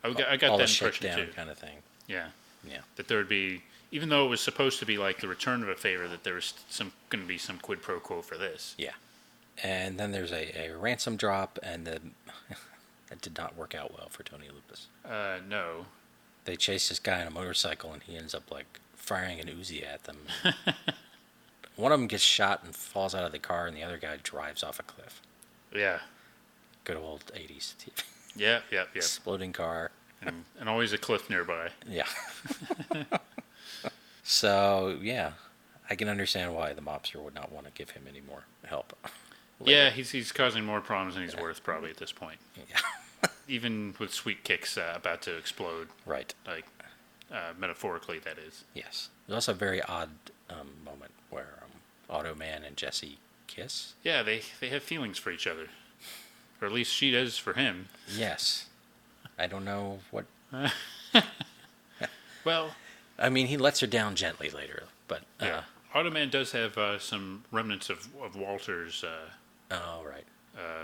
Speaker 1: I got that impression too.
Speaker 2: Kind of thing.
Speaker 1: Yeah.
Speaker 2: Yeah.
Speaker 1: That there would be, even though it was supposed to be like the return of a favor, that there was going to be some quid pro quo for this.
Speaker 2: Yeah. And then there's a ransom drop, and that did not work out well for Tony Lupus.
Speaker 1: No.
Speaker 2: They chase this guy on a motorcycle, and he ends up like firing an Uzi at them. One of them gets shot and falls out of the car, and the other guy drives off a cliff.
Speaker 1: Yeah.
Speaker 2: Good old 80s TV.
Speaker 1: Yeah.
Speaker 2: Exploding car.
Speaker 1: And always a cliff nearby.
Speaker 2: Yeah. So, yeah, I can understand why the mobster would not want to give him any more help.
Speaker 1: Later. Yeah, he's causing more problems than he's worth probably at this point.
Speaker 2: Yeah.
Speaker 1: Even with Sweet Kicks about to explode.
Speaker 2: Right.
Speaker 1: Like, metaphorically, that is.
Speaker 2: Yes. There's also a very odd moment where Automan and Jesse kiss.
Speaker 1: Yeah, they have feelings for each other. Or at least she does for him.
Speaker 2: Yes. I don't know what...
Speaker 1: Well...
Speaker 2: I mean, he lets her down gently later, but...
Speaker 1: yeah. Automan does have some remnants of Walter's...
Speaker 2: right.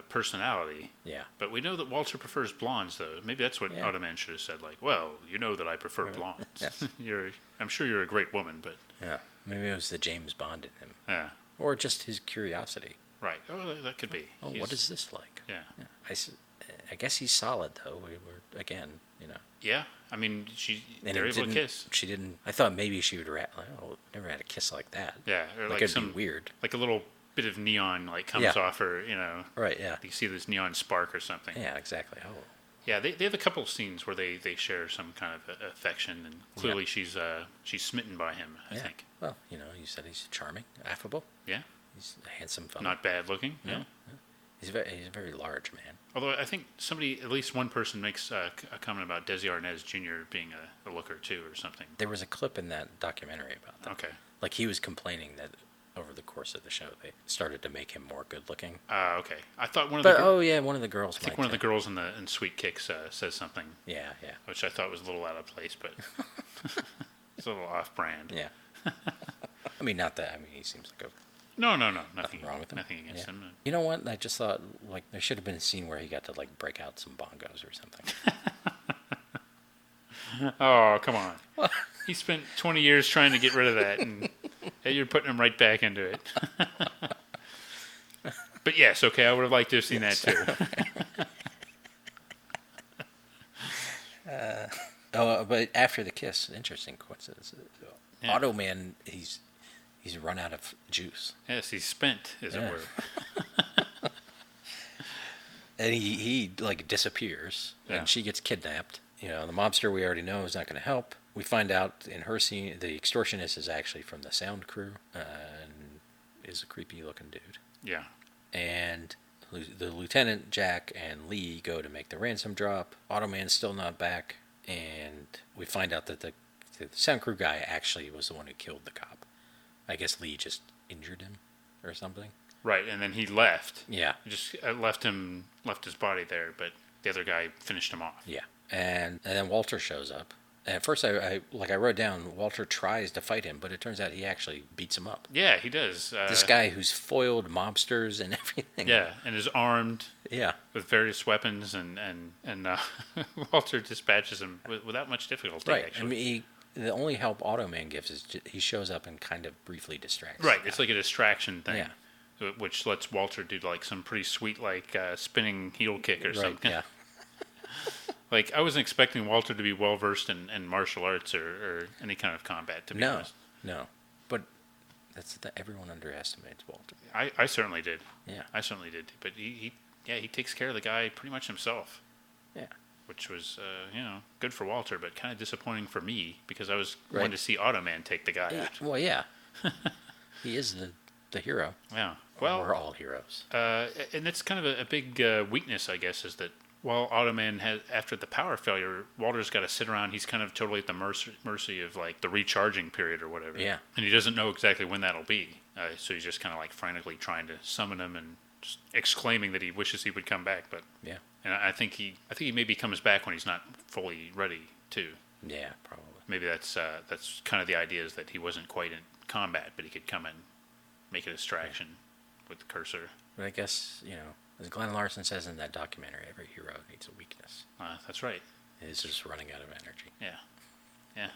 Speaker 1: Personality.
Speaker 2: Yeah.
Speaker 1: But we know that Walter prefers blondes, though. Maybe that's what Automan should have said. Like, well, you know that I prefer blondes.
Speaker 2: Yes.
Speaker 1: I'm sure you're a great woman, but...
Speaker 2: Yeah. Maybe it was the James Bond in him.
Speaker 1: Yeah.
Speaker 2: Or just his curiosity.
Speaker 1: Right. Oh, that could be.
Speaker 2: Oh, what is this like?
Speaker 1: Yeah.
Speaker 2: I guess he's solid, though. We're again, you know.
Speaker 1: Yeah. I mean, they're able to kiss.
Speaker 2: She didn't... I thought maybe she would... never had a kiss like that.
Speaker 1: Yeah. Or
Speaker 2: like it'd be weird.
Speaker 1: Like a little bit of neon like comes off her,
Speaker 2: Right, yeah.
Speaker 1: you see this neon spark or something.
Speaker 2: Yeah, exactly. Oh.
Speaker 1: Yeah, they have a couple of scenes where they share some kind of affection, and clearly she's smitten by him, I think.
Speaker 2: Well, you said he's charming, affable.
Speaker 1: Yeah.
Speaker 2: He's a handsome fellow.
Speaker 1: Not bad looking.
Speaker 2: No.
Speaker 1: Yeah.
Speaker 2: He's a very large man.
Speaker 1: Although I think at least one person makes a comment about Desi Arnaz Jr. being a looker too, or something.
Speaker 2: There was a clip in that documentary about that.
Speaker 1: Okay.
Speaker 2: Like he was complaining that over the course of the show they started to make him more good looking.
Speaker 1: Okay. I thought one of
Speaker 2: one of the girls.
Speaker 1: I think one of the girls in Sweet Kicks says something.
Speaker 2: Yeah.
Speaker 1: Which I thought was a little out of place, but it's a little off-brand.
Speaker 2: Yeah. I mean, not that. I mean, he seems like a.
Speaker 1: No. Nothing
Speaker 2: wrong with him.
Speaker 1: Nothing against him.
Speaker 2: You know what? I just thought like there should have been a scene where he got to like break out some bongos or something.
Speaker 1: Oh, come on. He spent 20 years trying to get rid of that, and you're putting him right back into it. But yes, okay, I would have liked to have seen that too.
Speaker 2: But after the kiss, interesting coincidence.
Speaker 1: Yeah.
Speaker 2: Automan, he's run out of juice.
Speaker 1: Yes, he's spent, as it were.
Speaker 2: And he like disappears, and she gets kidnapped. The mobster we already know is not going to help. We find out in her scene the extortionist is actually from the sound crew and is a creepy looking dude.
Speaker 1: Yeah.
Speaker 2: And the lieutenant, Jack, and Lee go to make the ransom drop. Automan's still not back, and we find out that the sound crew guy actually was the one who killed the cop. I guess Lee just injured him or something.
Speaker 1: Right, and then he left.
Speaker 2: Yeah.
Speaker 1: Just left his body there, but the other guy finished him off.
Speaker 2: Yeah. And then Walter shows up. And at first, I wrote down, Walter tries to fight him, but it turns out he actually beats him up.
Speaker 1: Yeah, he does.
Speaker 2: This guy who's foiled mobsters and everything.
Speaker 1: Yeah, and is armed.
Speaker 2: Yeah.
Speaker 1: With various weapons, and Walter dispatches him without much difficulty.
Speaker 2: Right.
Speaker 1: Actually.
Speaker 2: I mean, the only help Automan gives is he shows up and kind of briefly distracts.
Speaker 1: Right. It's like a distraction thing.
Speaker 2: Yeah.
Speaker 1: Which lets Walter do like some pretty sweet spinning heel kick or something.
Speaker 2: Yeah.
Speaker 1: Like, I wasn't expecting Walter to be well versed in martial arts or any kind of combat, to be honest.
Speaker 2: No. But everyone underestimates Walter.
Speaker 1: I certainly did.
Speaker 2: Yeah.
Speaker 1: I certainly did. But he takes care of the guy pretty much himself.
Speaker 2: Yeah.
Speaker 1: Which was, good for Walter, but kind of disappointing for me because I was wanting to see Automan take the guy out.
Speaker 2: Well, yeah. He is the hero.
Speaker 1: Yeah. Well,
Speaker 2: we're all heroes.
Speaker 1: And that's kind of a big weakness, I guess, is that while Automan has, after the power failure, Walter's got to sit around. He's kind of totally at the mercy of like the recharging period or whatever.
Speaker 2: Yeah.
Speaker 1: And he doesn't know exactly when that'll be. So he's just kind of like frantically trying to summon him and just exclaiming that he wishes he would come back. But
Speaker 2: yeah.
Speaker 1: And I think he maybe comes back when he's not fully ready too.
Speaker 2: Yeah, probably.
Speaker 1: Maybe that's kind of the idea, is that he wasn't quite in combat, but he could come and make a distraction with the cursor.
Speaker 2: But I guess, as Glenn Larson says in that documentary, every hero needs a weakness.
Speaker 1: That's right.
Speaker 2: It's just running out of energy.
Speaker 1: Yeah.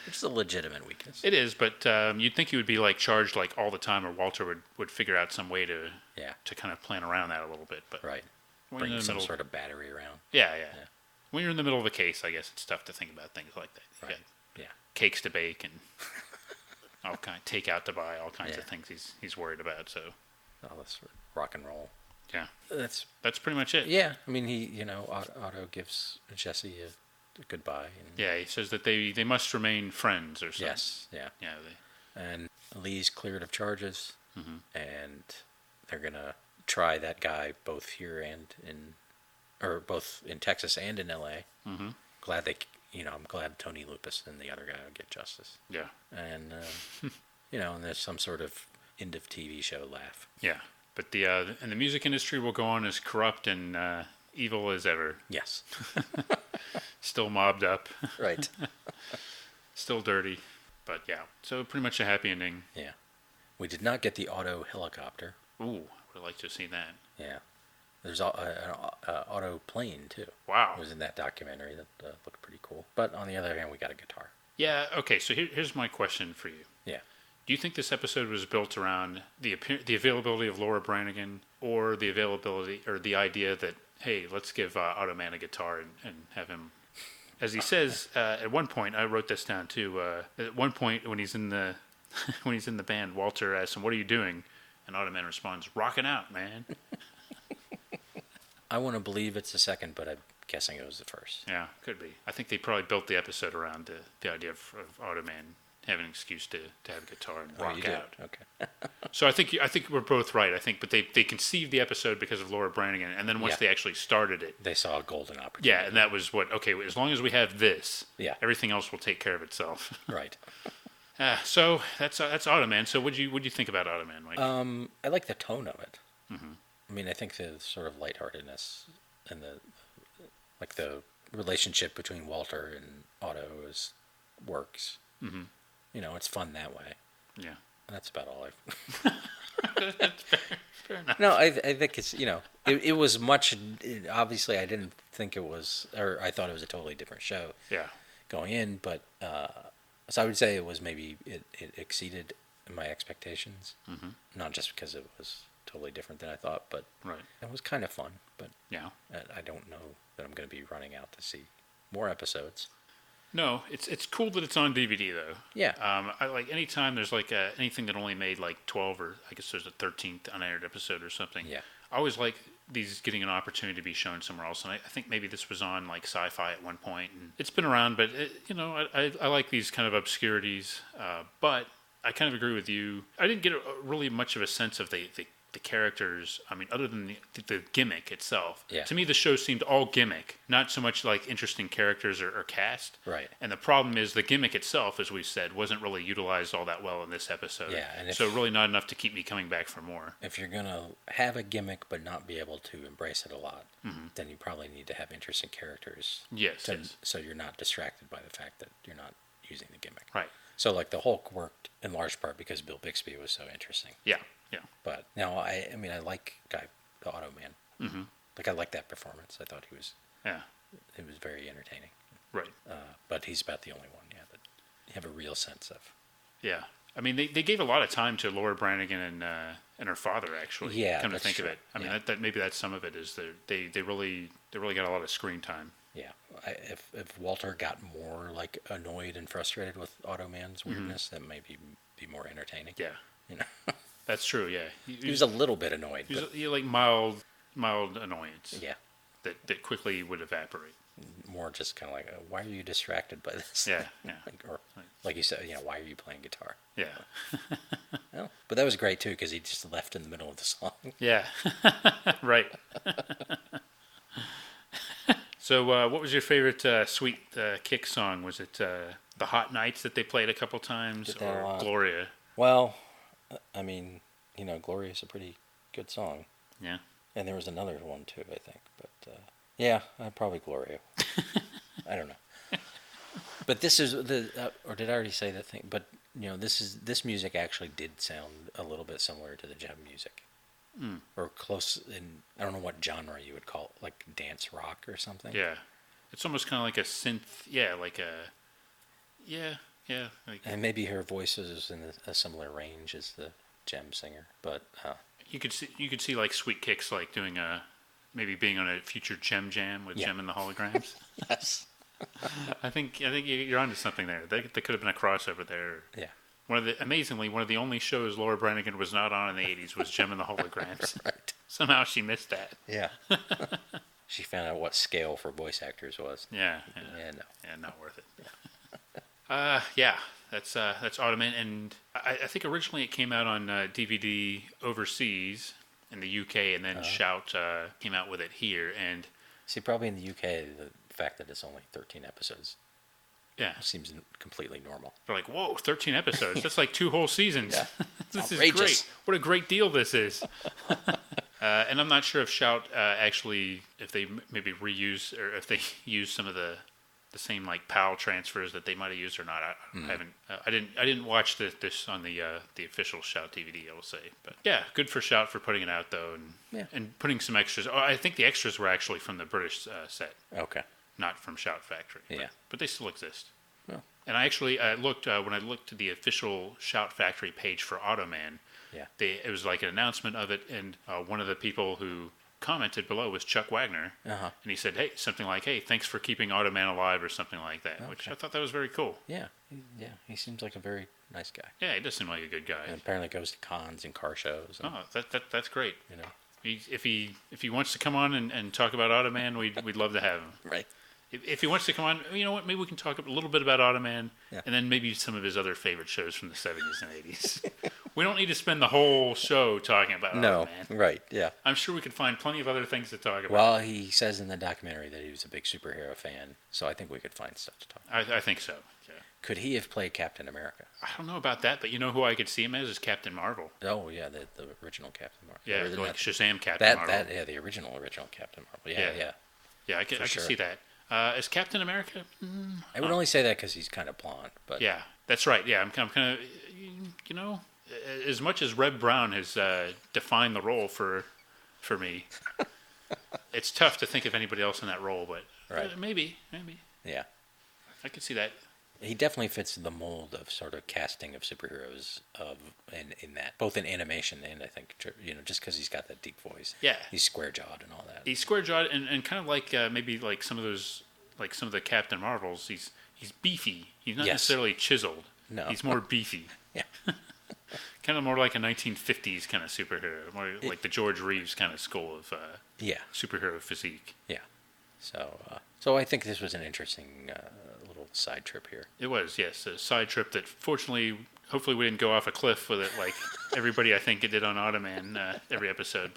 Speaker 2: Which is a legitimate weakness.
Speaker 1: It is, but you'd think he would be like charged like all the time, or Walter would figure out some way to kind of plan around that a little bit. But
Speaker 2: right. Bring some sort of battery around.
Speaker 1: Yeah. When you're in the middle of a case, I guess it's tough to think about things like that. You
Speaker 2: right.
Speaker 1: got cakes to bake and all kind of takeout to buy, all kinds of things he's worried about. So.
Speaker 2: Oh, that's rock and roll.
Speaker 1: Yeah.
Speaker 2: That's
Speaker 1: pretty much it.
Speaker 2: Yeah. I mean, he, Otto gives Jesse a goodbye.
Speaker 1: And he says that they must remain friends or something.
Speaker 2: Yes. Yeah.
Speaker 1: Yeah.
Speaker 2: And Lee's cleared of charges,
Speaker 1: and
Speaker 2: they're gonna try that guy both here both in Texas and in L.A.
Speaker 1: Mm-hmm.
Speaker 2: I'm glad Tony Lupus and the other guy will get justice.
Speaker 1: Yeah.
Speaker 2: And and there's some sort of end of TV show laugh.
Speaker 1: Yeah. But the music industry will go on as corrupt and evil as ever.
Speaker 2: Yes.
Speaker 1: Still mobbed up.
Speaker 2: Right.
Speaker 1: Still dirty. But yeah. So pretty much a happy ending.
Speaker 2: Yeah. We did not get the auto helicopter.
Speaker 1: Ooh, would have liked to have seen that.
Speaker 2: Yeah. There's an auto plane too.
Speaker 1: Wow.
Speaker 2: It was in that documentary that looked pretty cool. But on the other hand, we got a guitar.
Speaker 1: Yeah. Okay. So here's my question for you.
Speaker 2: Yeah.
Speaker 1: Do you think this episode was built around the availability of Laura Branigan, or the availability or the idea that, hey, let's give Automan a guitar and have him, as he says at one point, I wrote this down too. At one point when he's in the band, Walter asks him, "What are you doing?" And Automan responds, "Rocking out, man."
Speaker 2: I want to believe it's the second, but I'm guessing it was the first.
Speaker 1: Yeah, could be. I think they probably built the episode around the idea of Automan having an excuse to have a guitar and rock out.
Speaker 2: Okay.
Speaker 1: So I think we're both right. But they conceived the episode because of Laura Branigan, and then once they actually started it,
Speaker 2: they saw a golden opportunity.
Speaker 1: Yeah, and that was okay. As long as we have this, everything else will take care of itself.
Speaker 2: Right.
Speaker 1: So that's Automan. So what'd you think about Automan, Mike?
Speaker 2: I like the tone of it.
Speaker 1: Mm-hmm.
Speaker 2: I mean, I think the sort of lightheartedness and the relationship between Walter and Otto works.
Speaker 1: Mm-hmm.
Speaker 2: You know, it's fun that way.
Speaker 1: Yeah.
Speaker 2: That's about all
Speaker 1: That's fair enough.
Speaker 2: No, I think it's, it was much, obviously I didn't think it was, or I thought it was a totally different show.
Speaker 1: Yeah.
Speaker 2: Going in, but, so I would say it was maybe, it exceeded my expectations.
Speaker 1: Mm-hmm.
Speaker 2: Not just because it was totally different than I thought, but
Speaker 1: right.
Speaker 2: It was kind of fun, but
Speaker 1: yeah.
Speaker 2: I don't know that I'm going to be running out to see more episodes.
Speaker 1: No, it's cool that it's on DVD though.
Speaker 2: Yeah.
Speaker 1: I like anytime there's like anything that only made like 12 or I guess there's a 13th unaired episode or something.
Speaker 2: Yeah.
Speaker 1: I always like these getting an opportunity to be shown somewhere else, and I think maybe this was on like Sci-Fi at one point, and it's been around, but I like these kind of obscurities. But I kind of agree with you. I didn't get really much of a sense of the characters. I mean, other than the gimmick itself.
Speaker 2: Yeah.
Speaker 1: To me, the show seemed all gimmick, not so much like interesting characters or cast.
Speaker 2: Right.
Speaker 1: And the problem is the gimmick itself, as we've said, wasn't really utilized all that well in this episode.
Speaker 2: Yeah. And
Speaker 1: so really not enough to keep me coming back for more.
Speaker 2: If you're going to have a gimmick but not be able to embrace it a lot,
Speaker 1: mm-hmm.
Speaker 2: then you probably need to have interesting characters.
Speaker 1: Yes.
Speaker 2: So you're not distracted by the fact that you're not using the gimmick.
Speaker 1: Right.
Speaker 2: So like the Hulk worked in large part because Bill Bixby was so interesting.
Speaker 1: Yeah. Yeah.
Speaker 2: But now I like the Automan.
Speaker 1: Mm-hmm.
Speaker 2: Like I like that performance. I thought he was.
Speaker 1: Yeah.
Speaker 2: It was very entertaining.
Speaker 1: Right.
Speaker 2: But he's about the only one. Yeah. That you have a real sense of.
Speaker 1: Yeah. I mean, they gave a lot of time to Laura Branigan and her father actually.
Speaker 2: Yeah.
Speaker 1: Come to think
Speaker 2: true.
Speaker 1: of it, I mean that maybe that's some of it is they really got a lot of screen time.
Speaker 2: Yeah. If Walter got more like annoyed and frustrated with Automan's weirdness, that may be more entertaining.
Speaker 1: Yeah.
Speaker 2: You know.
Speaker 1: That's true. Yeah.
Speaker 2: He was a little bit annoyed.
Speaker 1: He like mild annoyance.
Speaker 2: Yeah.
Speaker 1: That quickly would evaporate.
Speaker 2: More just kind of like, why are you distracted by this?
Speaker 1: Yeah. Yeah.
Speaker 2: Like you said, why are you playing guitar?
Speaker 1: Yeah.
Speaker 2: Well, but that was great too because he just left in the middle of the song.
Speaker 1: Yeah. Right. So, what was your favorite Sweet Kick song? Was it the Hot Nights that they played a couple times, or Gloria?
Speaker 2: Well, I mean, Gloria's a pretty good song.
Speaker 1: Yeah.
Speaker 2: And there was another one too, I think. But yeah, probably Gloria. I don't know. But this is or did I already say that thing? But this music actually did sound a little bit similar to the Gem music.
Speaker 1: Mm.
Speaker 2: Or close in, I don't know what genre you would call it, like dance rock or something.
Speaker 1: Yeah. It's almost kind of like a synth, like and
Speaker 2: maybe her voice is in a similar range as the Gem singer, but
Speaker 1: you could see like Sweet Kicks like doing maybe being on a future Gem Jam with Gem and the Holograms.
Speaker 2: Yes.
Speaker 1: I think you're onto something there. There could have been a crossover there.
Speaker 2: Yeah.
Speaker 1: Amazingly, one of the only shows Laura Branigan was not on in the 80s was Gem and the Holograms.
Speaker 2: Right.
Speaker 1: Somehow she missed that.
Speaker 2: Yeah. She found out what scale for voice actors was.
Speaker 1: Yeah.
Speaker 2: Yeah, no.
Speaker 1: Yeah, not worth it. Yeah. That's Automan, and I think originally it came out on DVD overseas in the UK, and then Shout came out with it here. And
Speaker 2: see, probably in the UK, the fact that it's only 13 episodes.
Speaker 1: Yeah.
Speaker 2: Seems completely normal.
Speaker 1: They're like, whoa, 13 episodes. That's like 2 whole seasons.
Speaker 2: Yeah.
Speaker 1: This
Speaker 2: outrageous.
Speaker 1: Is great. What a great deal this is. And I'm not sure if Shout actually, if they maybe reuse, or if they use some of the same like PAL transfers that they might have used or not. I didn't watch this on the official Shout DVD, I will say. But yeah, good for Shout for putting it out though, and putting some extras. Oh, I think the extras were actually from the British set.
Speaker 2: Okay.
Speaker 1: Not from Shout Factory.
Speaker 2: Yeah.
Speaker 1: But they still exist.
Speaker 2: Oh.
Speaker 1: And I actually looked, when I looked at the official Shout Factory page for Automan,
Speaker 2: Yeah.
Speaker 1: it was like an announcement of it, and one of the people who commented below was Chuck Wagner, and he said, "Hey, something like, hey, thanks for keeping Automan alive," or something like that, which I thought that was very cool.
Speaker 2: Yeah, he seems like a very nice guy.
Speaker 1: Yeah, he does seem like a good guy.
Speaker 2: And apparently goes to cons and car shows. And,
Speaker 1: that's great.
Speaker 2: You know,
Speaker 1: if he wants to come on and talk about Automan, we'd love to have him.
Speaker 2: Right.
Speaker 1: If he wants to come on, you know what? Maybe we can talk a little bit about Automan,
Speaker 2: yeah.
Speaker 1: and then maybe some of his other favorite shows from the 70s and 80s. We don't need to spend the whole show talking about Automan.
Speaker 2: Right, yeah.
Speaker 1: I'm sure we could find plenty of other things to talk about.
Speaker 2: Well, he says in the documentary that he was a big superhero fan, so I think we could find stuff to talk about.
Speaker 1: I think so, yeah.
Speaker 2: Could he have played Captain America?
Speaker 1: I don't know about that, but you know who I could see him as is Captain Marvel.
Speaker 2: Oh, yeah, the original Captain Marvel.
Speaker 1: Yeah, like Shazam Captain Marvel.
Speaker 2: Yeah, the original Captain Marvel. Yeah.
Speaker 1: Yeah, I could see that. As Captain America?
Speaker 2: I would only say that because he's kind of blonde. But
Speaker 1: yeah, that's right. Yeah, I'm kind of, you know, as much as Reb Brown has defined the role for me, it's tough to think of anybody else in that role, but maybe.
Speaker 2: Yeah.
Speaker 1: I could see that.
Speaker 2: He definitely fits the mold of sort of casting of superheroes in that, both in animation and I think, you know, just because he's got that deep voice.
Speaker 1: Yeah.
Speaker 2: He's square-jawed and all that.
Speaker 1: He's square-jawed and kind of like maybe like some of those, like some of the Captain Marvels. He's beefy. He's not necessarily chiseled.
Speaker 2: No.
Speaker 1: He's more beefy.
Speaker 2: Yeah.
Speaker 1: Kind of more like a 1950s kind of superhero, more like the George Reeves kind of school of superhero physique.
Speaker 2: Yeah. So I think this was an interesting little side trip here.
Speaker 1: It was, yes, a side trip that hopefully we didn't go off a cliff with it like everybody I think it did on Automan every episode.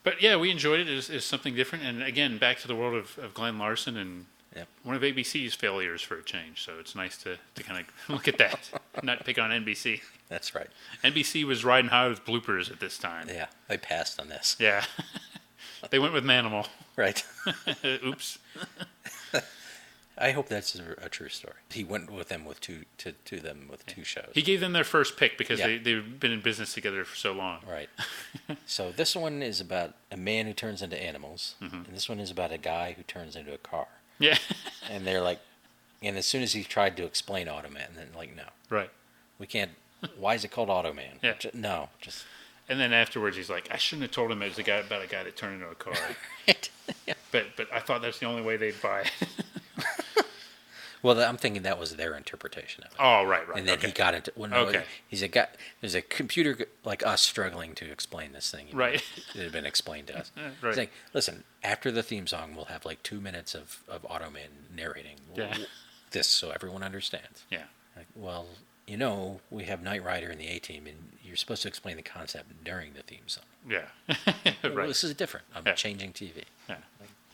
Speaker 1: But yeah, we enjoyed it. It was something different. And again, back to the world of Glenn Larson and one of ABC's failures for a change. So it's nice to kind of look at that, not pick on NBC.
Speaker 2: That's right.
Speaker 1: NBC was riding high with bloopers at this time.
Speaker 2: Yeah, they passed on this.
Speaker 1: Yeah. They went with Manimal.
Speaker 2: Right.
Speaker 1: Oops.
Speaker 2: I hope that's a true story. He went with them with two shows.
Speaker 1: He gave them their first pick because they've been in business together for so long.
Speaker 2: Right. So this one is about a man who turns into animals, and this one is about a guy who turns into a car.
Speaker 1: Yeah.
Speaker 2: And they're like, and as soon as he tried to explain Automan, then like, no.
Speaker 1: Right.
Speaker 2: We can't. Why is it called Automan?
Speaker 1: Yeah.
Speaker 2: Just.
Speaker 1: And then afterwards, he's like, I shouldn't have told him it was about a guy that turned into a car.
Speaker 2: Yeah.
Speaker 1: But I thought that's the only way they'd buy it.
Speaker 2: Well, I'm thinking that was their interpretation of it.
Speaker 1: Oh, right.
Speaker 2: And then he got into. Well, no, he's a guy. There's a computer like us struggling to explain this thing.
Speaker 1: Right.
Speaker 2: It had been explained to us.
Speaker 1: Right.
Speaker 2: He's like, listen, after the theme song, we'll have like 2 minutes of Automan narrating this so everyone understands.
Speaker 1: Yeah.
Speaker 2: Like, well, you know, we have Knight Rider in the A-Team, and you're supposed to explain the concept during the theme song.
Speaker 1: Yeah.
Speaker 2: Right.
Speaker 1: Right.
Speaker 2: This is different. I'm changing TV.
Speaker 1: Yeah.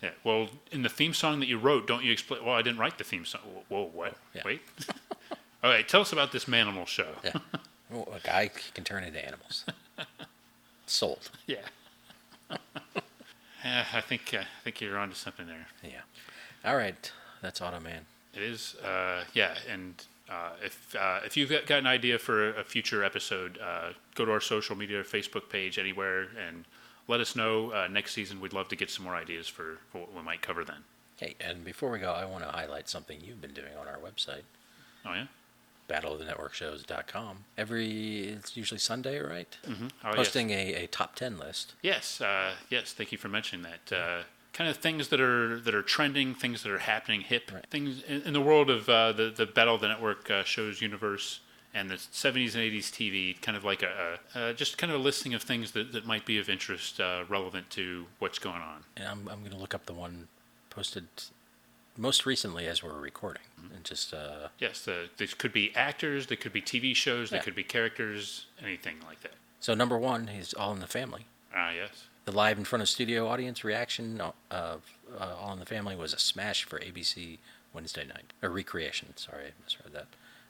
Speaker 1: Yeah. Well, in the theme song that you wrote, don't you explain? Well, I didn't write the theme song. Whoa, what?
Speaker 2: Yeah.
Speaker 1: Wait. All right. Tell us about this Manimal show.
Speaker 2: Yeah. Well, a guy can turn into animals. Sold.
Speaker 1: Yeah. I think you're onto something there.
Speaker 2: Yeah. All right. That's Automan.
Speaker 1: It is. Yeah. And if you've got an idea for a future episode, go to our social media, Facebook page, anywhere, and let us know. Next season, we'd love to get some more ideas for what we might cover then.
Speaker 2: Hey, and before we go, I want to highlight something you've been doing on our website.
Speaker 1: Oh, yeah?
Speaker 2: battleofthenetworkshows.com. It's usually Sunday, right?
Speaker 1: Mm-hmm. Oh,
Speaker 2: posting a top 10 list.
Speaker 1: Yes. Yes. Thank you for mentioning that. Kind of things that are trending, things that are happening, hip, things in the world of the Battle of the Network shows universe and the 70s and 80s TV, kind of like just kind of a listing of things that might be of interest, relevant to what's going on.
Speaker 2: And I'm going to look up the one posted most recently as we're recording. And just
Speaker 1: yes, these could be actors, they could be TV shows, they could be characters, anything like that.
Speaker 2: So number one is All in the Family.
Speaker 1: Yes.
Speaker 2: The live in front of studio audience reaction of All in the Family was a smash for ABC Wednesday night. A recreation, sorry, I misread that.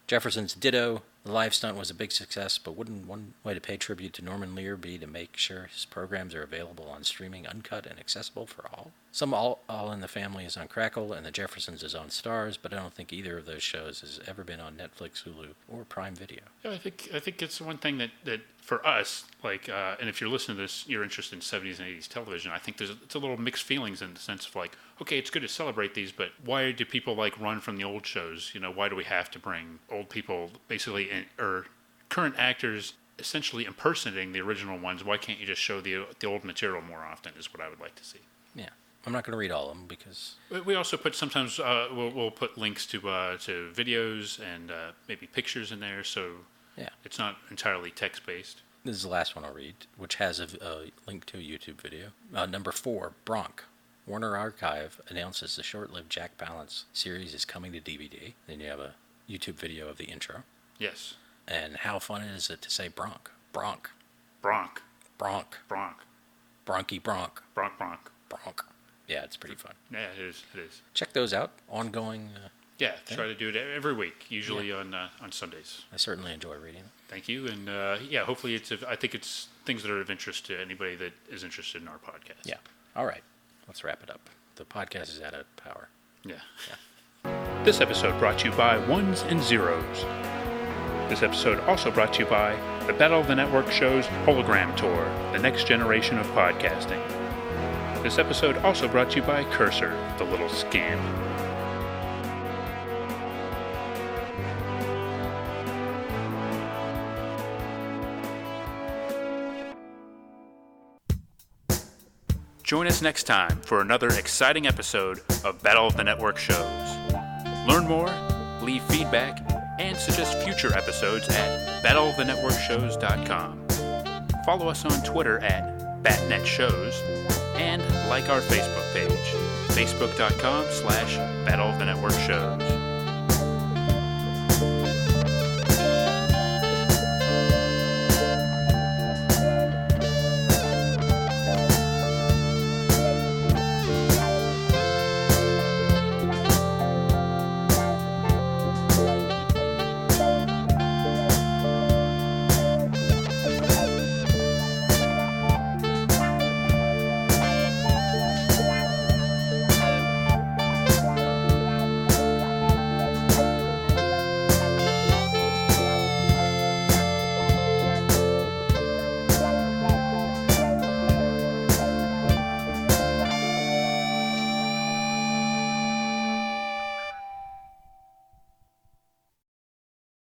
Speaker 2: Jefferson's Ditto. The live stunt was a big success, but wouldn't one way to pay tribute to Norman Lear be to make sure his programs are available on streaming, uncut, and accessible for all? Some All in the Family is on Crackle, and The Jeffersons is on Starz, but I don't think either of those shows has ever been on Netflix, Hulu, or Prime Video.
Speaker 1: Yeah, I think it's one thing that for us, like, and if you're listening to this, you're interested in 70s and 80s television, I think it's a little mixed feelings in the sense of like, okay, it's good to celebrate these, but why do people like run from the old shows? You know, why do we have to bring old people basically or current actors essentially impersonating the original ones, why can't you just show the old material more often? Is what I would like to see.
Speaker 2: Yeah, I'm not going to read all of them because
Speaker 1: we also put sometimes we'll put links to videos and maybe pictures in there, so it's not entirely text based.
Speaker 2: This is the last one I'll read, which has a link to a YouTube video. Number 4, Bronk. Warner Archive announces the short-lived Jack Palance series is coming to DVD. Then you have a YouTube video of the intro.
Speaker 1: Yes.
Speaker 2: And how fun is it to say Bronk? Bronk.
Speaker 1: Bronk.
Speaker 2: Bronk.
Speaker 1: Bronk.
Speaker 2: Bronky Bronk.
Speaker 1: Bronk. Bronk.
Speaker 2: Bronk. Yeah, it's pretty fun.
Speaker 1: Yeah, it is. It is.
Speaker 2: Check those out. Ongoing.
Speaker 1: Try to do it every week, usually on Sundays.
Speaker 2: I certainly enjoy reading it.
Speaker 1: Thank you, and hopefully I think it's things that are of interest to anybody that is interested in our podcast.
Speaker 2: Yeah. All right. Let's wrap it up. The podcast is out of power.
Speaker 1: Yeah. This episode brought to you by Ones and Zeros. This episode also brought to you by the Battle of the Network Show's Hologram Tour, the next generation of podcasting. This episode also brought to you by Cursor, the little scam. Join us next time for another exciting episode of Battle of the Network Shows. Learn more, leave feedback, and suggest future episodes at battleofthenetworkshows.com. Follow us on Twitter at BatNetShows, and like our Facebook page, facebook.com/Battle of the Network Shows.